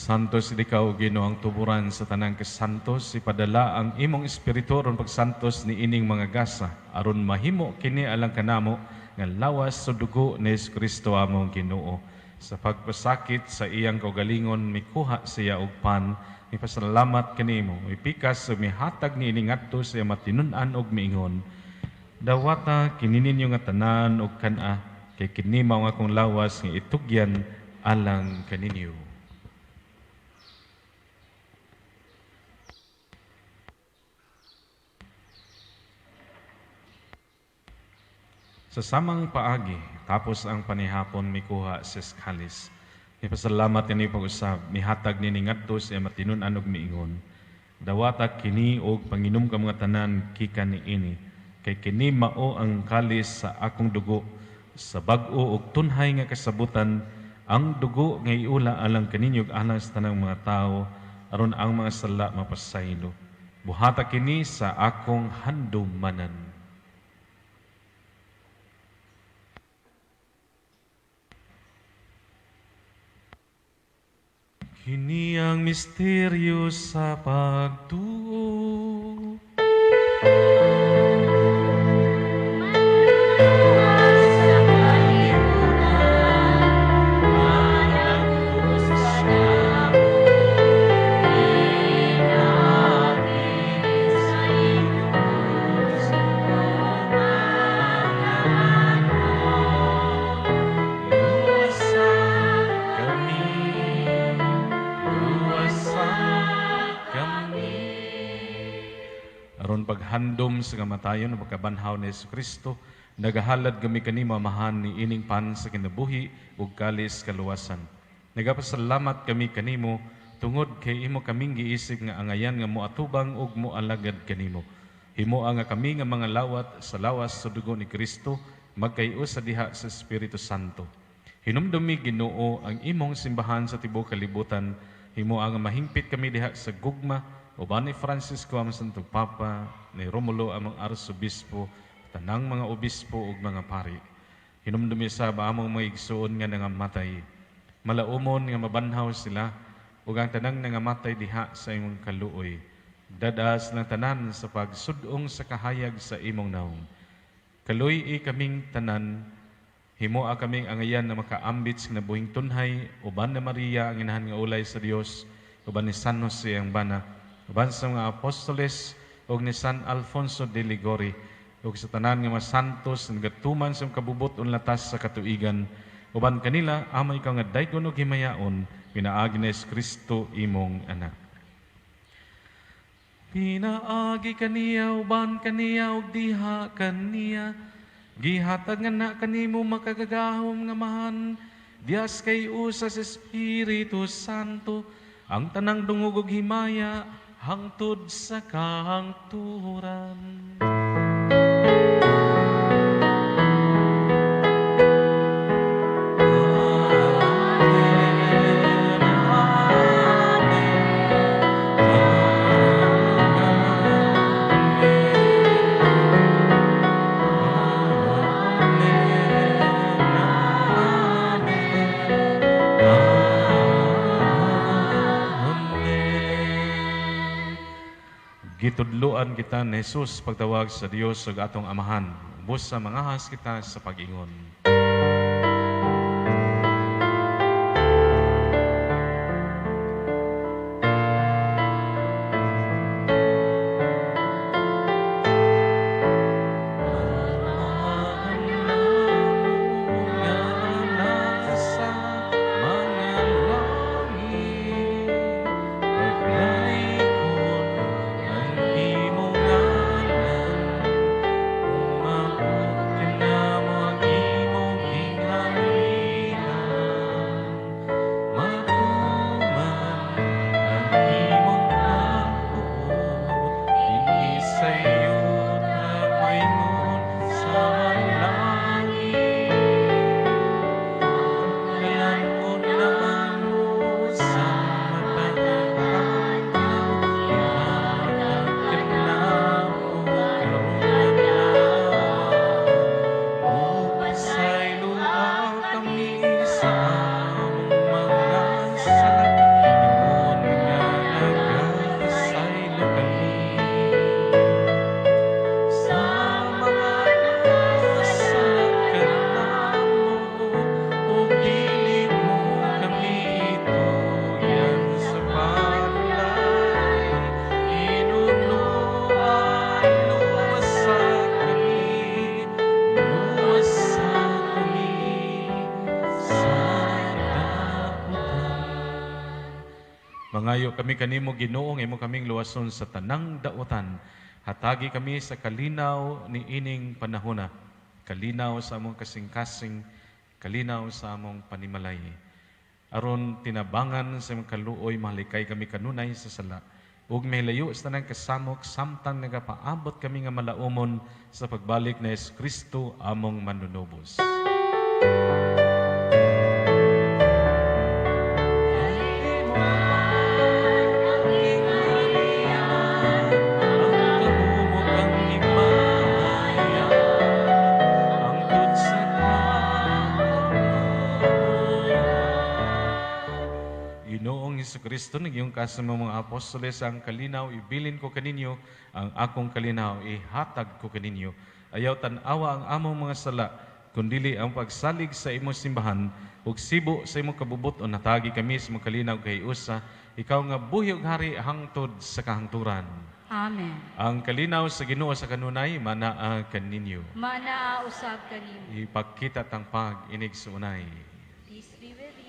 Santos ikaw Ginoo ang tuburan sa tanang kasantos, ipadala ang imong espiritu aron pagsantos ni ining mga gasa aron mahimo kini alang kanamo nga lawas sa dugo ni Kristo among Ginoo. Sa pagpasakit sa iyang kaugalingon mikuha siya og pan, mipasalamat kanimo, mipikas ug mihatag ni ining ngadto sa iyang matinun-an ug miingon. Dawata kini ninyo nga tanan ug kana kay kini mao nga akong lawas nga itugyan alang kaninyo. Sa samang paagi, tapos ang panihapon mikuha sa skalis. Ipasalamat ni pag-usab, mihatag ni ngadto sa matinun-an ug miingon. Dawata kini og panginom ka mga tanan gikan ni ini, kay kini mao ang kalis sa akong dugo, sa bag-o ug tunhay nga kasabutan, ang dugo nga iula alang kaninyo ug alang sa tanang mga tao, aron ang mga sala mapasaylo. Buhata kini sa akong handumanan. Kini ang misteryo sa pagtuo. Aron paghandom sa kamatayon o pagkabanhaw ni Kristo, Nagahalad kami kanimo amahan ni ining pan sa kinabuhi ug kalis kaluwasan. Nagapasalamat kami kanimo tungod kay imo kaming giisip nga angayan nga moatubang ug moalagad kanimo. Himo nga kami nga mga lawat sa lawas sa dugo ni Kristo magkayo sa diha sa Espiritu Santo. Hinumdumi Ginoo ang imong simbahan sa tibuok kalibutan. Himo nga mahingpit kami diha sa gugma uban ni Francisco ang Santo Papa, ni Romulo among Arsobispo, tanang mga obispo ug mga pari. Hinumdumi sa among mga igsoon nga nangamatay. Malaumon nga mabanhaw sila ug ang tanang nangamatay diha sa imong kaluoy. Dadas ng tanan sa pagsudong sa kahayag sa imong naong. Kaluy kaming tanan, himoa kaming angayan na makaambits na buhing tunhay, uban na Maria ang inahan nga ulay sa Dios, uban ni San Jose ang bana, uban sa mga apostoles, ug ni San Alfonso de Ligori, ug sa tanan nga mga santos nga gatuman sa kabubot unlatas sa katuigan, uban kanila amay ka nga daygon ug himayaon, pinaagi ni Kristo imong anak. Pinaagi kaniya, uban kaniya, ug diha kaniya. Gihatag nga na kanimo makagagahom nga mahan. Dias kay usas Espiritu Santo, ang tanang dungog ug himaya, hangtod sa kahangturan. Gitudloan kita ni Jesus pagtawag sa Dios ug atong amahan. Bus sa mga has kita sa pag-ingon. Mangayo kami kanimo Ginoo, imo kaming luwason sa tanang daotan. Hatagi kami sa kalinaw ni ining panahona. Kalinaw sa among kasing-kasing, kalinaw sa among panimalay. Aron tinabangan sa imong kaluoy, mahalikay kami kanunay sa sala. Ug mahilayo sa tanang kasamok, samtang nagapaabot kami nga malaumon sa pagbalik na Kristo among manunubos. Kristo nagyong kasama mga apostoles ang kalinaw, ibilin ko kaninyo, ang akong kalinaw, ihatag ko kaninyo. Ayaw tanawa ang among mga sala, kundili ang pagsalig sa imong simbahan, ug sibo sa imong kabubot o natagi kami sa imong kalinaw kay usa, ikaw nga buhi ug hari hangtod sa kahangturan. Amen. Ang kalinaw sa Ginoo sa kanunay, manaa kaninyo. Manaa usab kanimo. Ipakita tang pag-inig sa unay. Peace be with you.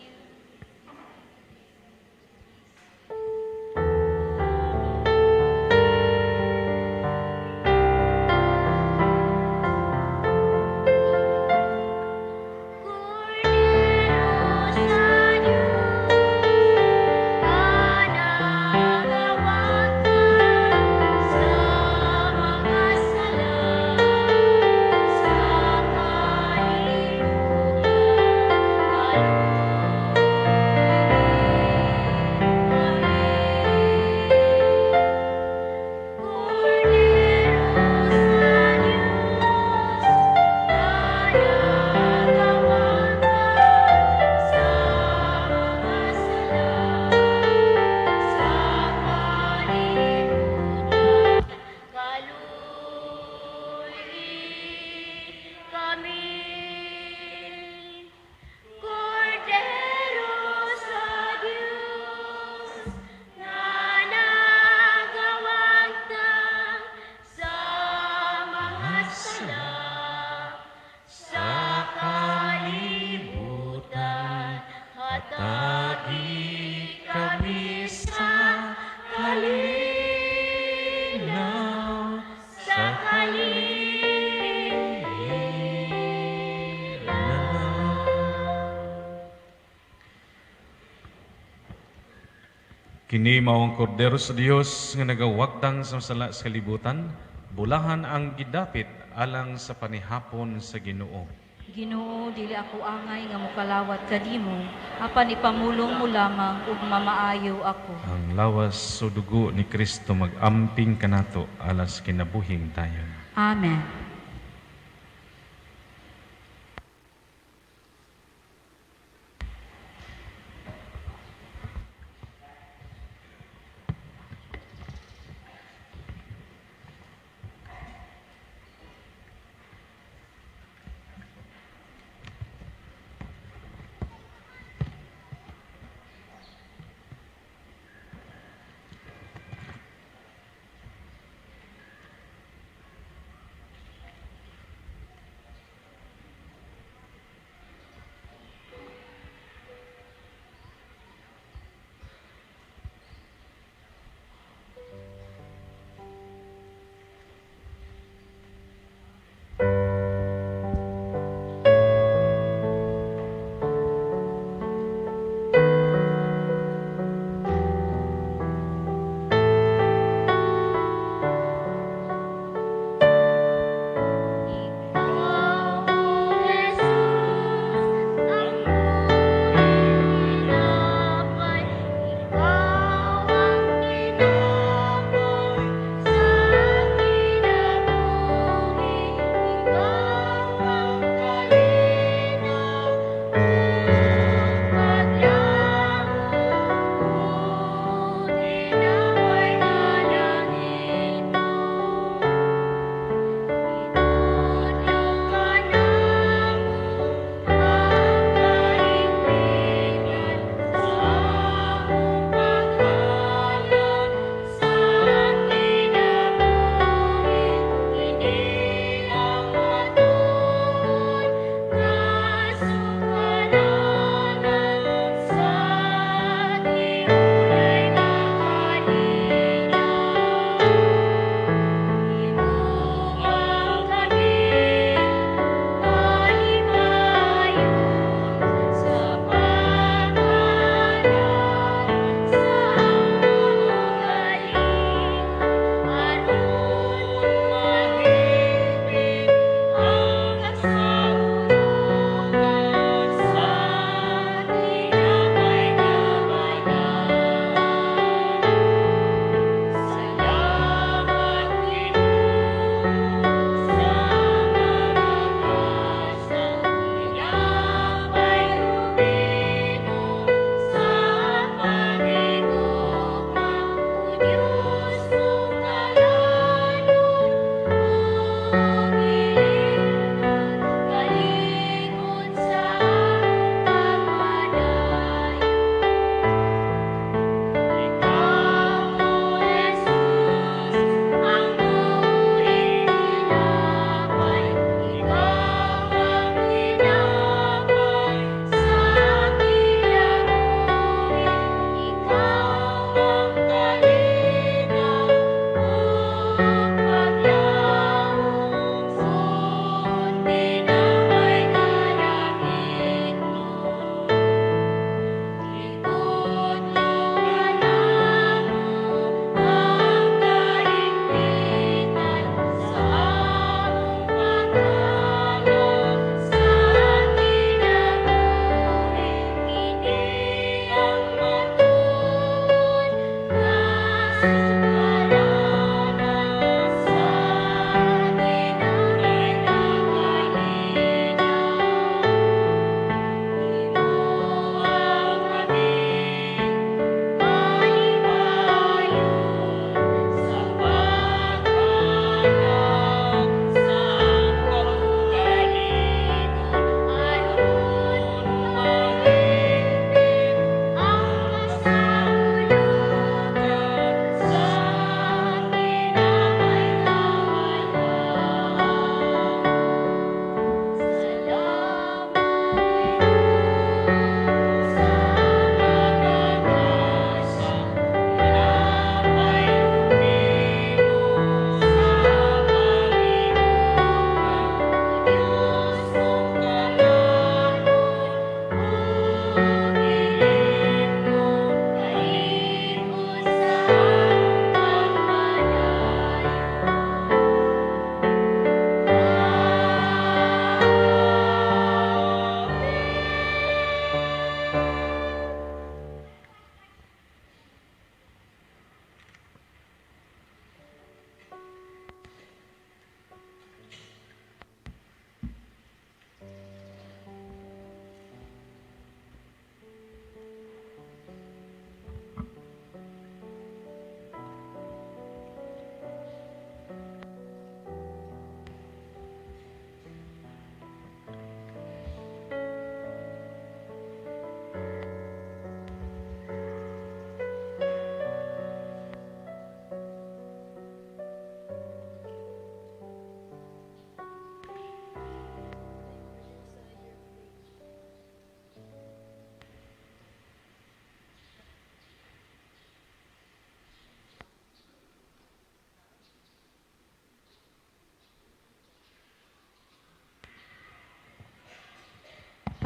Kini mao ang kordero sa Dios nga nagawagtang sa sala sa kalibutan, bulahan ang gidapit alang sa panihapon sa Ginoo. Ginoo, dili ako angay nga mokalawat kanimo, apan ipamulong mo lamang ug mamaayo ako. Ang lawas sa dugo ni Kristo mag-amping kanato alas kinabuhing dayon. Amen.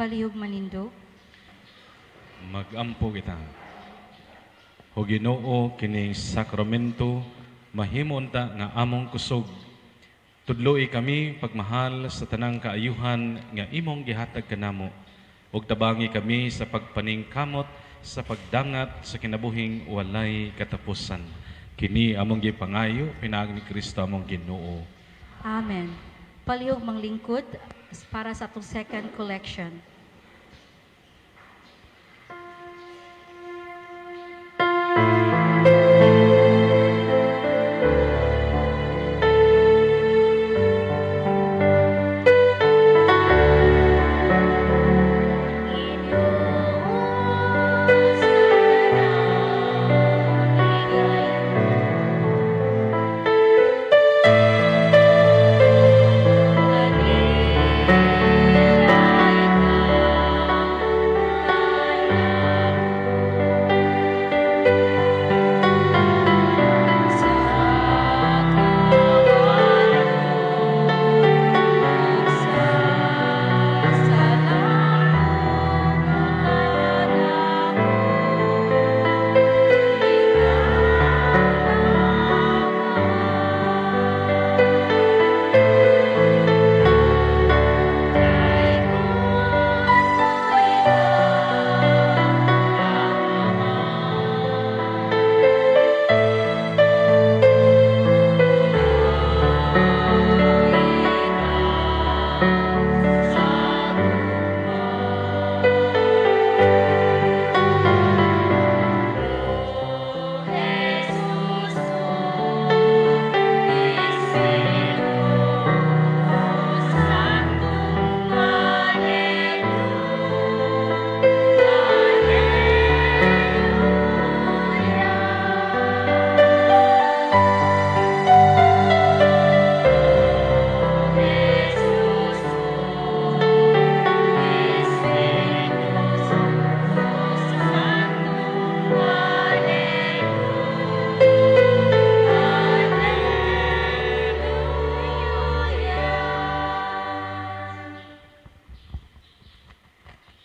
palihog manindo. Magampo kita. O Ginoo kining sakramento mahimon ta nga among kusog. Tudloy kami pagmahal sa tanang kaayuhan nga imong gihatag kanamo. Ug tabangi kami sa pagpaningkamot sa pagdangat sa kinabuhing walay katapusan. Kini among gipangayo pinaagi ni Kristo among Ginoo. Amen. Palihog manglingkod para sa atong second collection.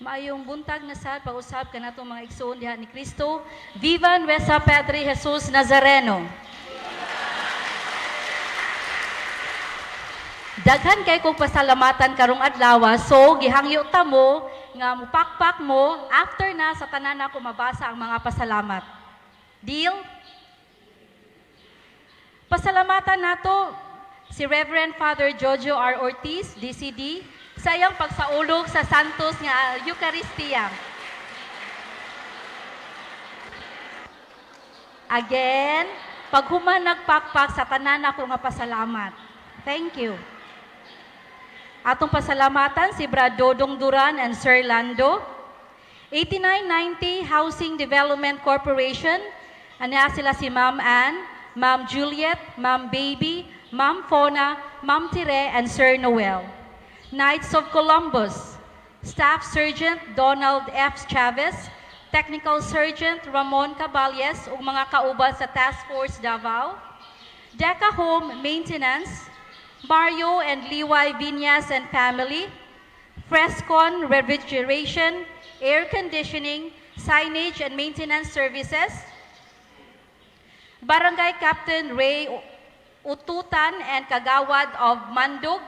Maayong buntag na sad pag-usab kanatong mga igsoon diha ni Kristo. Viva Nuestra Padre Jesus Nazareno. Daghan kay kong pasalamatan karong adlaw, so gihangyo ta mo nga mupakpak mo after na sa tanan ako mabasa ang mga pasalamat. Deal? Pasalamatan nato si Reverend Father Jojo R. Ortiz, DCD, sa iyang pagsaulog sa Santos nga Eucharistia. Again, paghuman nagpakpak sa tanan ako nga pasalamat. Thank you. Atong pasalamatan si Brad Dodong Duran and Sir Lando. 8990 Housing Development Corporation. Ana sila si Ma'am Ann, Ma'am Juliet, Ma'am Baby, Ma'am Fona, Ma'am Tire, and Sir Noel. Knights of Columbus, Staff Sergeant Donald F. Chavez, Technical Sergeant Ramon Caballes ug mga kauban sa Task Force Davao. Deca Home Maintenance, Mario and Liway Viñas and family. Frescon Refrigeration, Air Conditioning, Signage and Maintenance Services. Barangay Captain Ray Ututan and Kagawad of Mandug.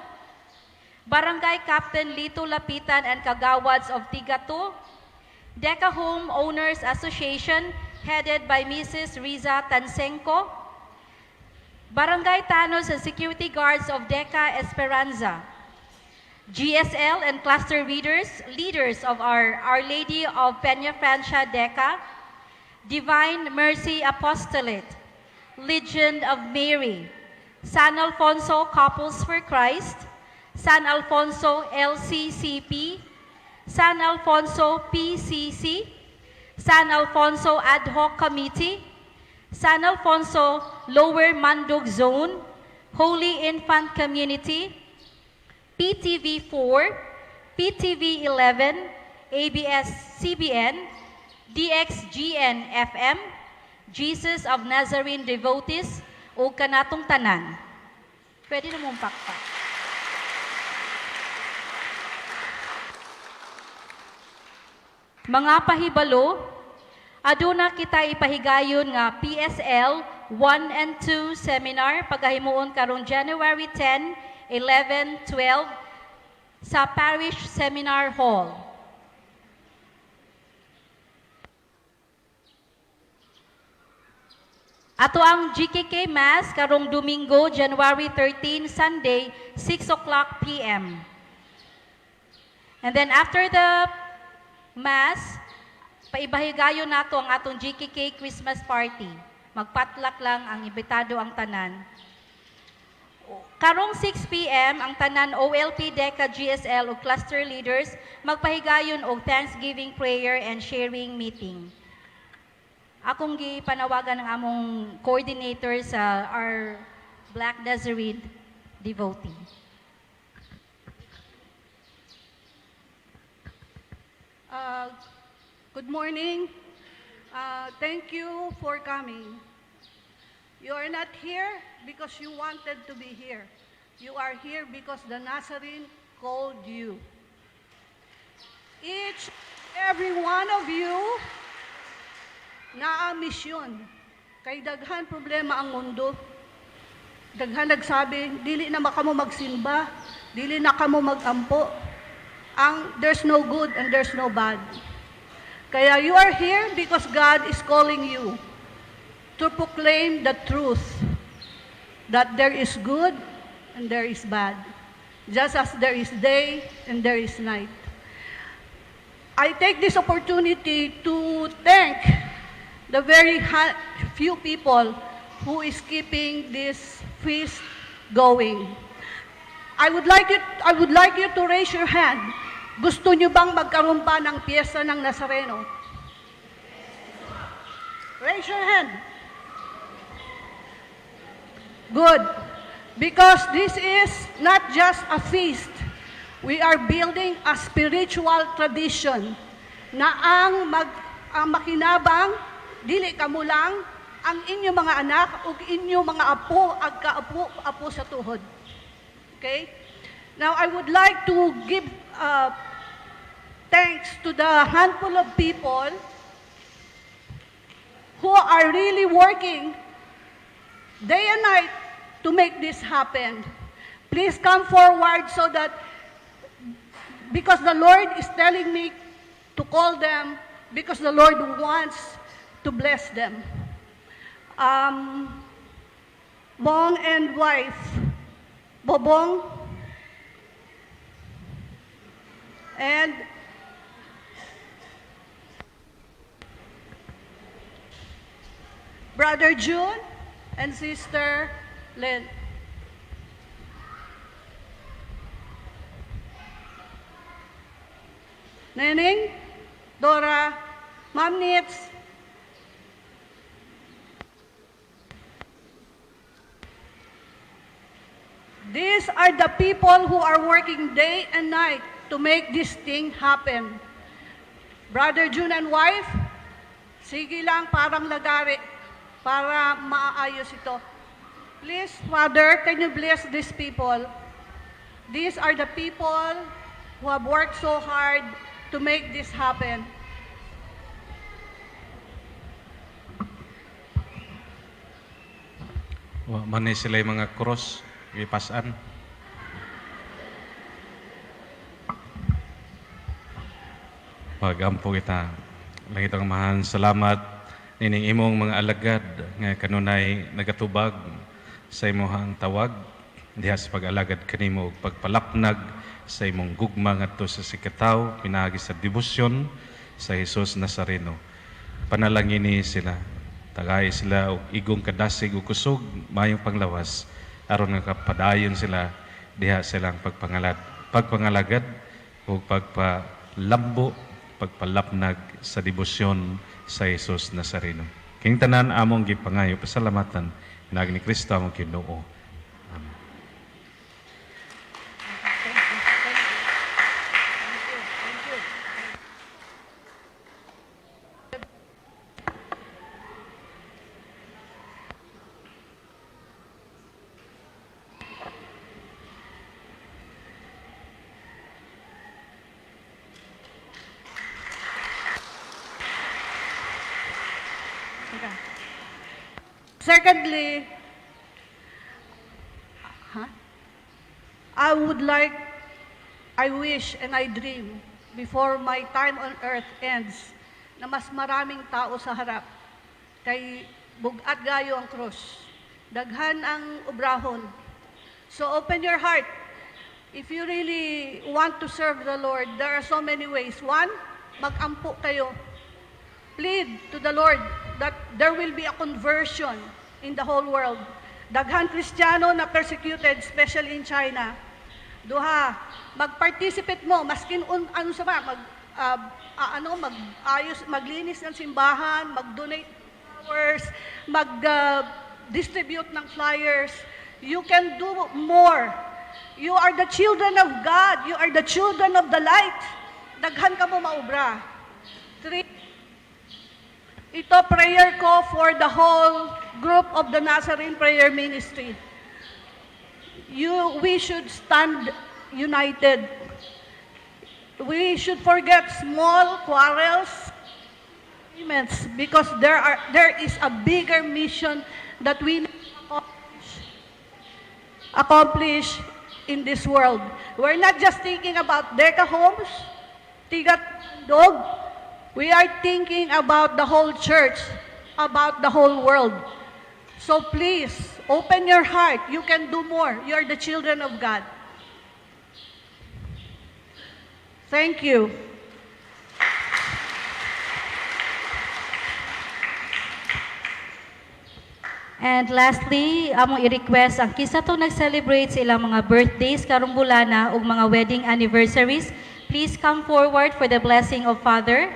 Barangay Captain Lito Lapitan and Kagawads of Tigato. Deca Home Owners Association headed by Mrs. Riza Tansenko. Barangay Tanos and Security Guards of Deca Esperanza. GSL and cluster leaders of our Lady of Peña Francia Deca. Divine Mercy Apostolate. Legion of Mary. San Alfonso Couples for Christ. San Alfonso LCCP, San Alfonso PCC, San Alfonso Ad Hoc Committee, San Alfonso Lower Mandog Zone, Holy Infant Community, PTV4, PTV11, ABS-CBN, DXGN FM, Jesus of Nazarene Devotees, o kanatong tanan. Pwede na mong pakpak. Mga pahibalo, aduna kita ipahigayon nga PSL 1 and 2 seminar pagahimuon karong January 10, 11, 12 sa Parish Seminar Hall. Ato ang GKK Mass karong Domingo, January 13, Sunday, 6 o'clock p.m. And then after the Mass, paibahigayon nato ang atong GKK Christmas Party. Magpatlak lang ang imbitado ang tanan. Karong 6 p.m., ang tanan OLP, DECA, GSL o cluster leaders magpahigayon og Thanksgiving prayer and sharing meeting. Akong gipanawagan ng among coordinator sa our Black Nazarene devotee. Good morning. Thank you for coming. You are not here because you wanted to be here. You are here because the Nazarene called you. Every one of you na misyon. Kay daghan problema ang mundo. Daghan nagsabi, dili na makamo magsimba, dili na kamo magampo. There's no good and there's no bad. Kaya you are here because God is calling you to proclaim the truth that there is good and there is bad, just as there is day and there is night. I take this opportunity to thank the very few people who is keeping this feast going. I would like you to raise your hand. Gusto nyo bang magkaroon pa ng piyesta ng Nazareno? Raise your hand. Good. Because this is not just a feast. We are building a spiritual tradition na ang makinabang, dili kamo lang, ang inyong mga anak o inyong mga apo, agka-apo sa tuhod. Okay? Now, I would like to give thanks to the handful of people who are really working day and night to make this happen. Please come forward so that, because the Lord is telling me to call them, because the Lord wants to bless them. Bong and wife, Bobong, and Brother June and Sister Lynn. Neneng, Dora, Ma'am Nits, these are the people who are working day and night to make this thing happen. Brother June and wife, sige lang, parang lagari para maayos ito. Please, Father, can you bless these people? These are the people who have worked so hard to make this happen. Manay sila yung mga cross, ipasan. Pagampo kita. Langitang mahan, salamat nining imong mga alagad nga kanunay nagatubag sa imong tawag diha sa pag-alagad kanimo ug pagpalapnag sa imong gugma ngadto sa sikataw pinaagi sa debosyon sa Hesus Nazareno. Panalangini sila, tagay sila og igong kadasig ug kusog mayong panglawas aron nga kapadayon sila diha silang pagpangalagad ug pagpalambo, pagpalapnag sa debosyon sa Hesus Nazareno. King tanan among gipangayo pasalamatan pinagi ni Kristo among Ginoo. Amen. Teka. Secondly, I would like, I wish and I dream before my time on earth ends na mas maraming tao sa harap. Kay bugat gayo ang krus. Daghan ang obrahon. So open your heart. If you really want to serve the Lord, there are so many ways. One, mag-ampo kayo. Plead to the Lord that there will be a conversion in the whole world. Daghan Kristiyano na persecuted, especially in China. Duha, mag-participate mo, maskin ano sa mag-ayos, maglinis ng simbahan, mag-donate flowers, mag-distribute ng flyers. You can do more. You are the children of God. You are the children of the light. Daghan ka mo maubra. 3, ito prayer ko for the whole group of the Nazarene Prayer Ministry. We should stand united. We should forget small quarrels, arguments, because there is a bigger mission that we need to accomplish in this world. We're not just thinking about Deca homes, Tigat Dog. We are thinking about the whole church, about the whole world. So please, open your heart. You can do more. You are the children of God. Thank you. And lastly, among i-request ang kisa to nag-celebrate sa ilang mga birthdays karong bulana ug mga wedding anniversaries, please come forward for the blessing of Father.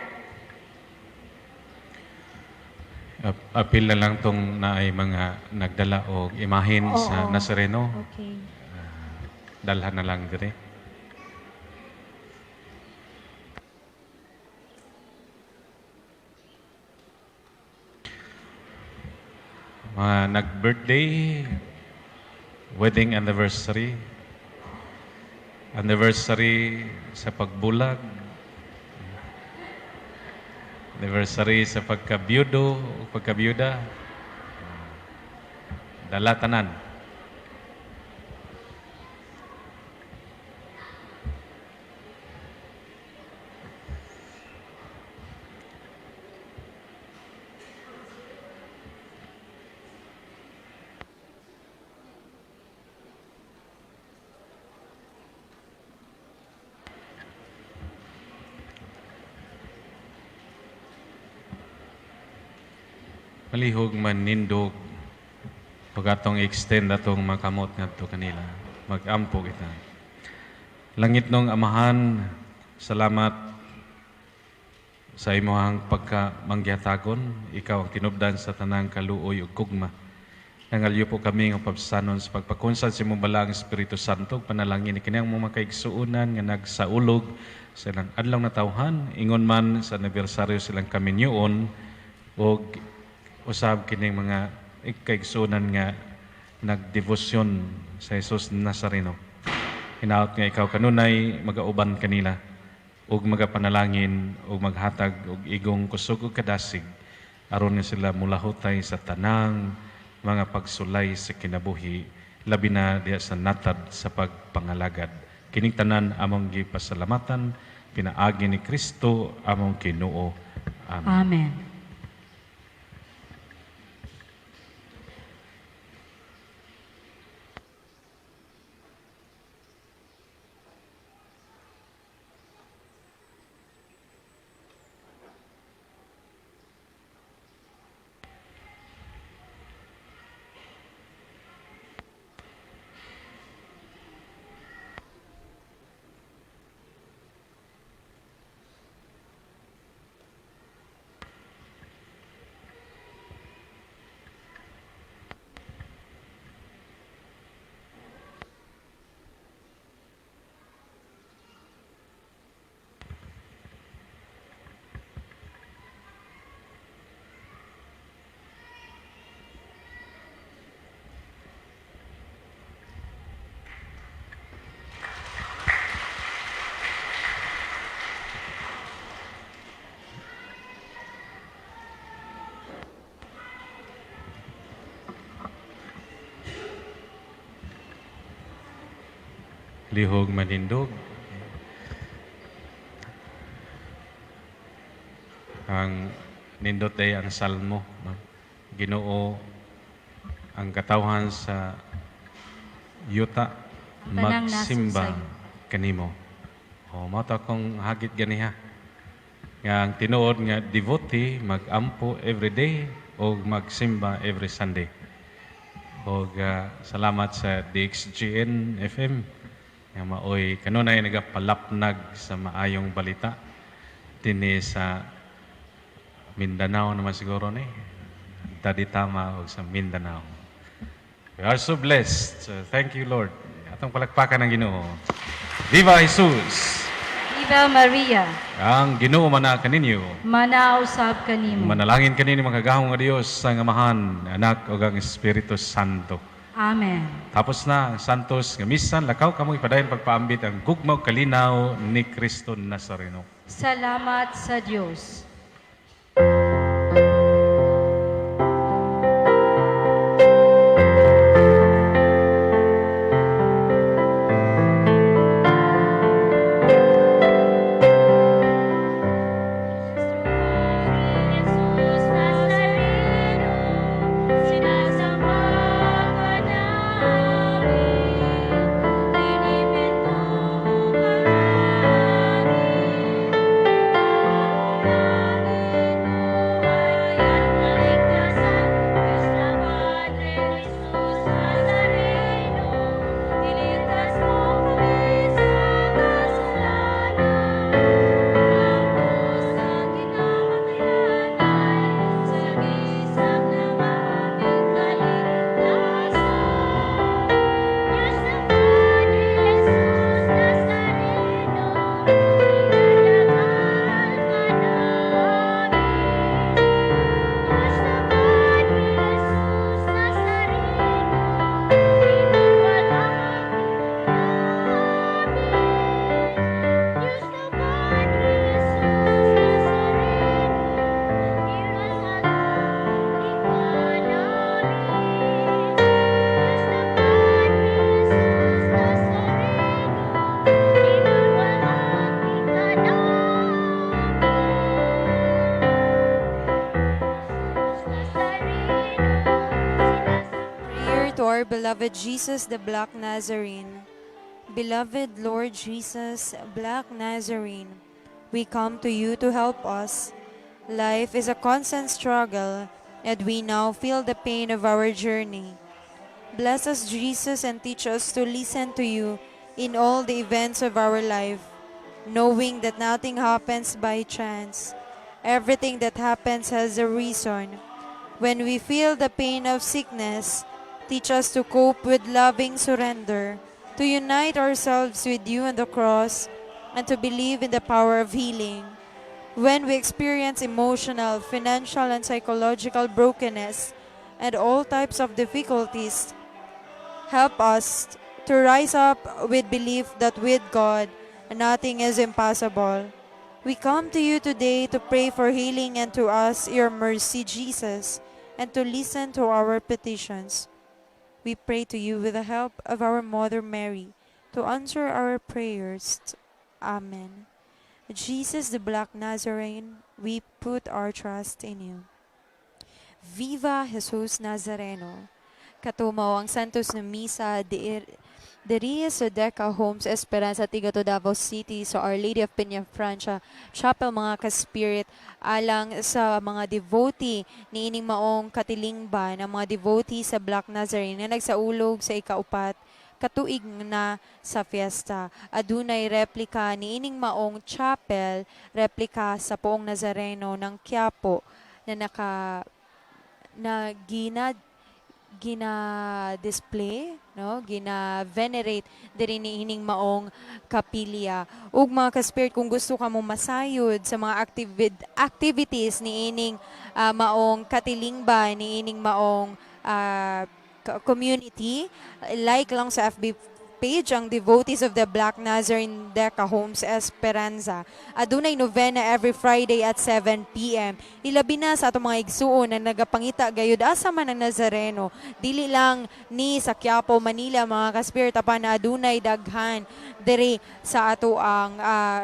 Apil na lang tong na ay mga nagdala o imahin sa Nazareno. Okay. Dalhan na lang dire. Mga nag-birthday, wedding anniversary, anniversary sa pagbulag, anniversary sa pagkabiyudo o pagkabiyuda, dala tanan. Malihog man nindog pag atong extend atong makamot ngadto kanila. Magampo kita. Langit nung amahan, salamat sa imong pagkamanggyatagon. Ikaw ang tinubdan sa tanang kaluoy ug kugma. Nangalyo po kami ng pabsanon sa pagpakunsan sa imong balang Espiritu Santo. Panalangin ni kanyang mga kaigsuunan nga nagsaulog sa ilang adlaw na tawhan. Ingon man sa anibersaryo silang kaminyoon o usab kining mga kaigsunan nga nagdevosyon sa Jesus Nazareno. Hinaot nga ikaw kanunay magauban kanila ug magapanalangin ug maghatag og igong kusog ug kadasig aron nga sila mulahutay sa tanang mga pagsulay sa kinabuhi labi na diha sa natad sa pagpangalagad. Kining tanan among gipasalamatan pinaagi ni Kristo among Ginoo. Amen. Amen. lihog manindog. Ang nindot ay ang salmo. No? Ginoo ang katawhan sa yuta Tanang magsimba nasod kanimo. O mao ta kong hagit ganiha. Nga ang tinuod nga devotee magampo every day o magsimba every Sunday. O salamat sa DXGN FM nga maoy kanunay nagapalapnag sa maayong balita dinhi sa Mindanao naman siguro ni. Taditama o sa Mindanao. We are so blessed. So, thank you, Lord. Atong palakpakan ng Ginoo. Viva Jesus! Viva Maria, Ang Ginoo mana kaninyo. manausab kanimo. Manalangin kanini mga gahong nga Dios sa Amahan, Anak ug ang Espiritu Santo. Amen. Tapos na ang Santos nga misan lakaw kamong ipadayon pagpaambit ang gugmaw kalinaw ni Kristo Nazareno. Salamat sa Diyos. Jesus Nazareno, sinasamba ka namin, inibento mo palagi. Buhay at kaligtasan, Diyos na Padre, Jesus Nazareno, niligtas mo kami sa kasalanan. Tapos ang kinamatayan ay sagisag ng aming kaligtasan. Diyos na Padre, Jesus Nazareno, pinagdamag ka namin. Diyos na Padre, Jesus Nazareno, pinagdamag namin. Diyos na Padre, Prayer to our beloved Jesus, the Black Nazarene. Beloved Lord Jesus, Black Nazarene, we come to you to help us. Life is a constant struggle, and we now feel the pain of our journey. Bless us, Jesus, and teach us to listen to you in all the events of our life, knowing that nothing happens by chance. Everything that happens has a reason. When we feel the pain of sickness, teach us to cope with loving surrender, to unite ourselves with you on the cross, and to believe in the power of healing. When we experience emotional, financial, and psychological brokenness, and all types of difficulties, help us to rise up with belief that with God, nothing is impossible. We come to you today to pray for healing and to ask your mercy, Jesus, and to listen to our petitions. We pray to you with the help of our Mother Mary to answer our prayers. Amen. Jesus the Black Nazarene, we put our trust in you. Viva Jesus Nazareno. Katumaw ang Santos na Misa diri sa Deca Homes Esperanza Tigato Davao City so Our Lady of Peña Francia Chapel mga ka-spirit alang sa mga devotee ni ining maong katilingban ang mga devotee sa Black Nazarene na nagsaulog sa ikaupat katuig na sa fiesta. Adunay replika ni ining maong chapel, replika sa Poong Nazareno ng Quiapo na gina-display, no? Gina-venerate diri ni ining maong kapilya. Ug mga ka-spirit, kung gusto ka mo masayod sa mga activities ni ining maong katilingban, ni ining maong community, like lang sa FB page ang devotees of the Black Nazarene Deca Homes Esperanza. Adunay novena every Friday at 7 p.m. Ilabi na sa atong mga igsuon na nagapangita gayud asa man ang Nazareno. Dili lang ni sa Quiapo, Manila mga kaspirit apan na adunay daghan diri sa ato ang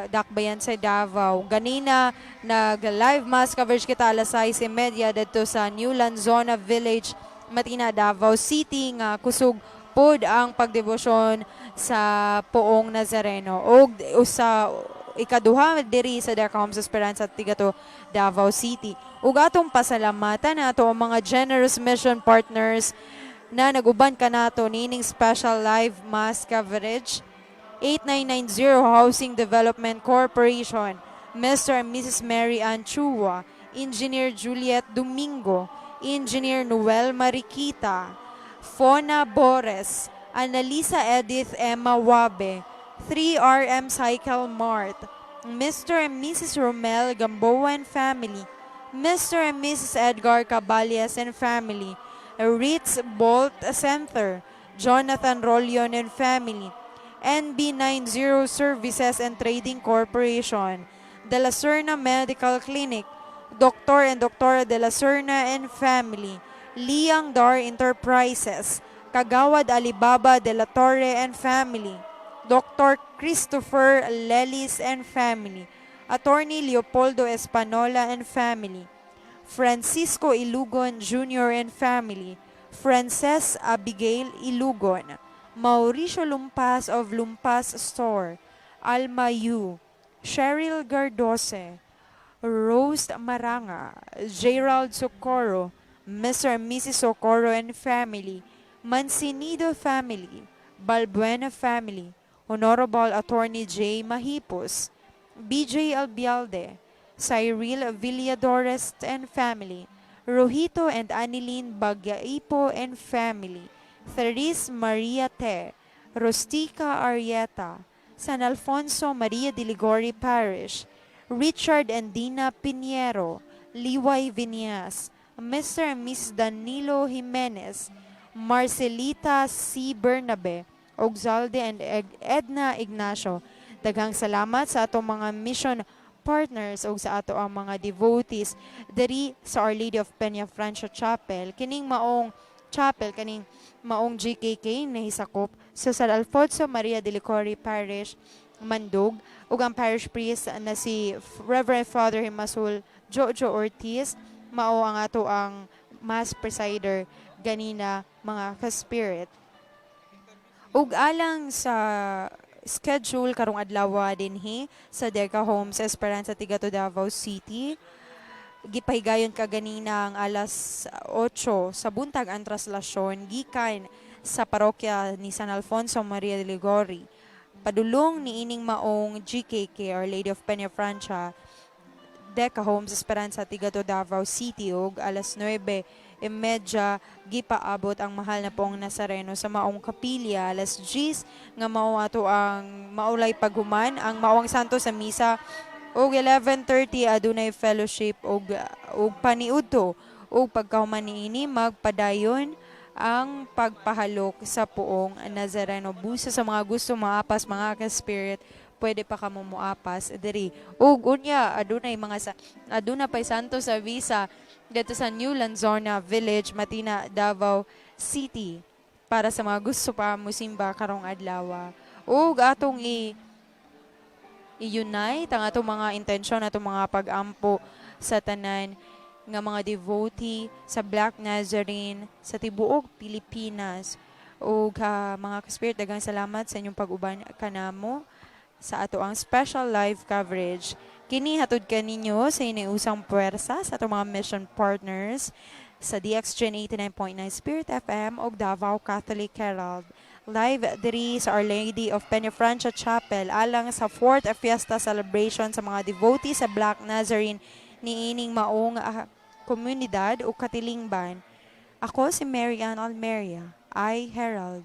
dakbayan sa Davao. Ganina nag-live mass coverage kita alas 6:30 dito sa New Lanzona Village, Matina, Davao City nga kusog pod ang pagdebosyon sa Poong Nazareno o sa ikaduha diri sa Deca Homes Esperanza at Tigato, Davao City. Ug atong pasalamatan nato ang mga generous mission partners na naguban kanato nining special live mass coverage. 8990 Housing Development Corporation, Mr. and Mrs. Mary Ann Chua, Engineer Juliet Domingo, Engineer Noel Mariquita, Fona Bores, Annalisa Edith Emma Wabe, 3RM Cycle Mart, Mr. and Mrs. Romel Gamboa and family, Mr. and Mrs. Edgar Cabalias and family, Ritz Bolt Center, Jonathan Rolion and family, NB90 Services and Trading Corporation, De La Serna Medical Clinic, Dr. and Dr. De La Serna and family, Liang Dar Enterprises, Kagawad Alibaba De La Torre and family, Dr. Christopher Lelis and family, Attorney Leopoldo Espanola and family, Francisco Ilugon Jr. and family, Frances Abigail Ilugon, Mauricio Lumpas of Lumpas Store, Alma Yu, Cheryl Gardose, Rose Maranga, Gerald Socorro, Mr. and Mrs. Socorro and family, Mancinido family, Balbuena family, Honorable Attorney J. Mahipos, BJ Albialde, Cyril Villadores and family, Rohito and Anilin Bagyaipo and family, Therese Maria Te, Rostica Arieta, San Alfonso Maria de Ligori Parish, Richard and Dina Piniero, Liway Vinias, Mr. and Mrs. Danilo Jimenez, Marcelita C. Bernabe, Ogzalde and Edna Ignacio. Daghang salamat sa atong mga mission partners o sa ato ang mga devotees diri sa Our Lady of Peña Francia Chapel. Kining maong chapel, kaning maong GKK na hisakop sa San Alfonso Maria de Licori Parish, Mandug, ug ang parish priest na si Reverend Father Himasul Jojo Ortiz, mao ang ato ang mass presider ganina mga ka-spirit. Ug alang sa schedule karong adlaw dinhi sa Deca Homes Esperanza Tigato, Davao City, gipahigayon ka ganina ang alas 8 sa buntag ang traslasyon gikan sa parokya ni San Alfonso Maria de Ligori. Padulong ni ining maong GKK, Our Lady of Peña Francia, Deca Homes Esperanza Tigato, Davao City, ug alas 9:30 gipaabot ang mahal na pong Nazareno sa maong kapilya. Alas 10 nga mao ato ang maulay paghuman ang maong santo sa misa, ug 11:30 adunay fellowship ug paniudto ug pagkahuman niini magpadayon ang pagpahalok sa Poong Nazareno. Busa sa mga gusto maapas mga ka-spirit, pwede pa kamo moapas diri. Ug unya aduna pay santo sa visa dito sa New Lanzona Village, Matina, Davao City para sa mga gusto pa musimba karong adlaw. Ug atong i-unite ang atong mga intensyon, atong mga pag-ampo sa tanan nga mga devotee sa Black Nazarene sa tibuok Pilipinas. Ug mga ka-spirit, daghang salamat sa inyong pag-uban kanamo sa ato ang special live coverage. Kini hatod kaninyo sa iniusang puwersa sa atong mga mission partners sa DXGen 89.9 Spirit FM ug Davao Catholic Herald. Live diri sa Our Lady of Peña Francia Chapel alang sa 4th Fiesta Celebration sa mga devotee sa Black Nazarene niining maong komunidad o katilingban. Ako si Mary Ann Almeria, I Herald.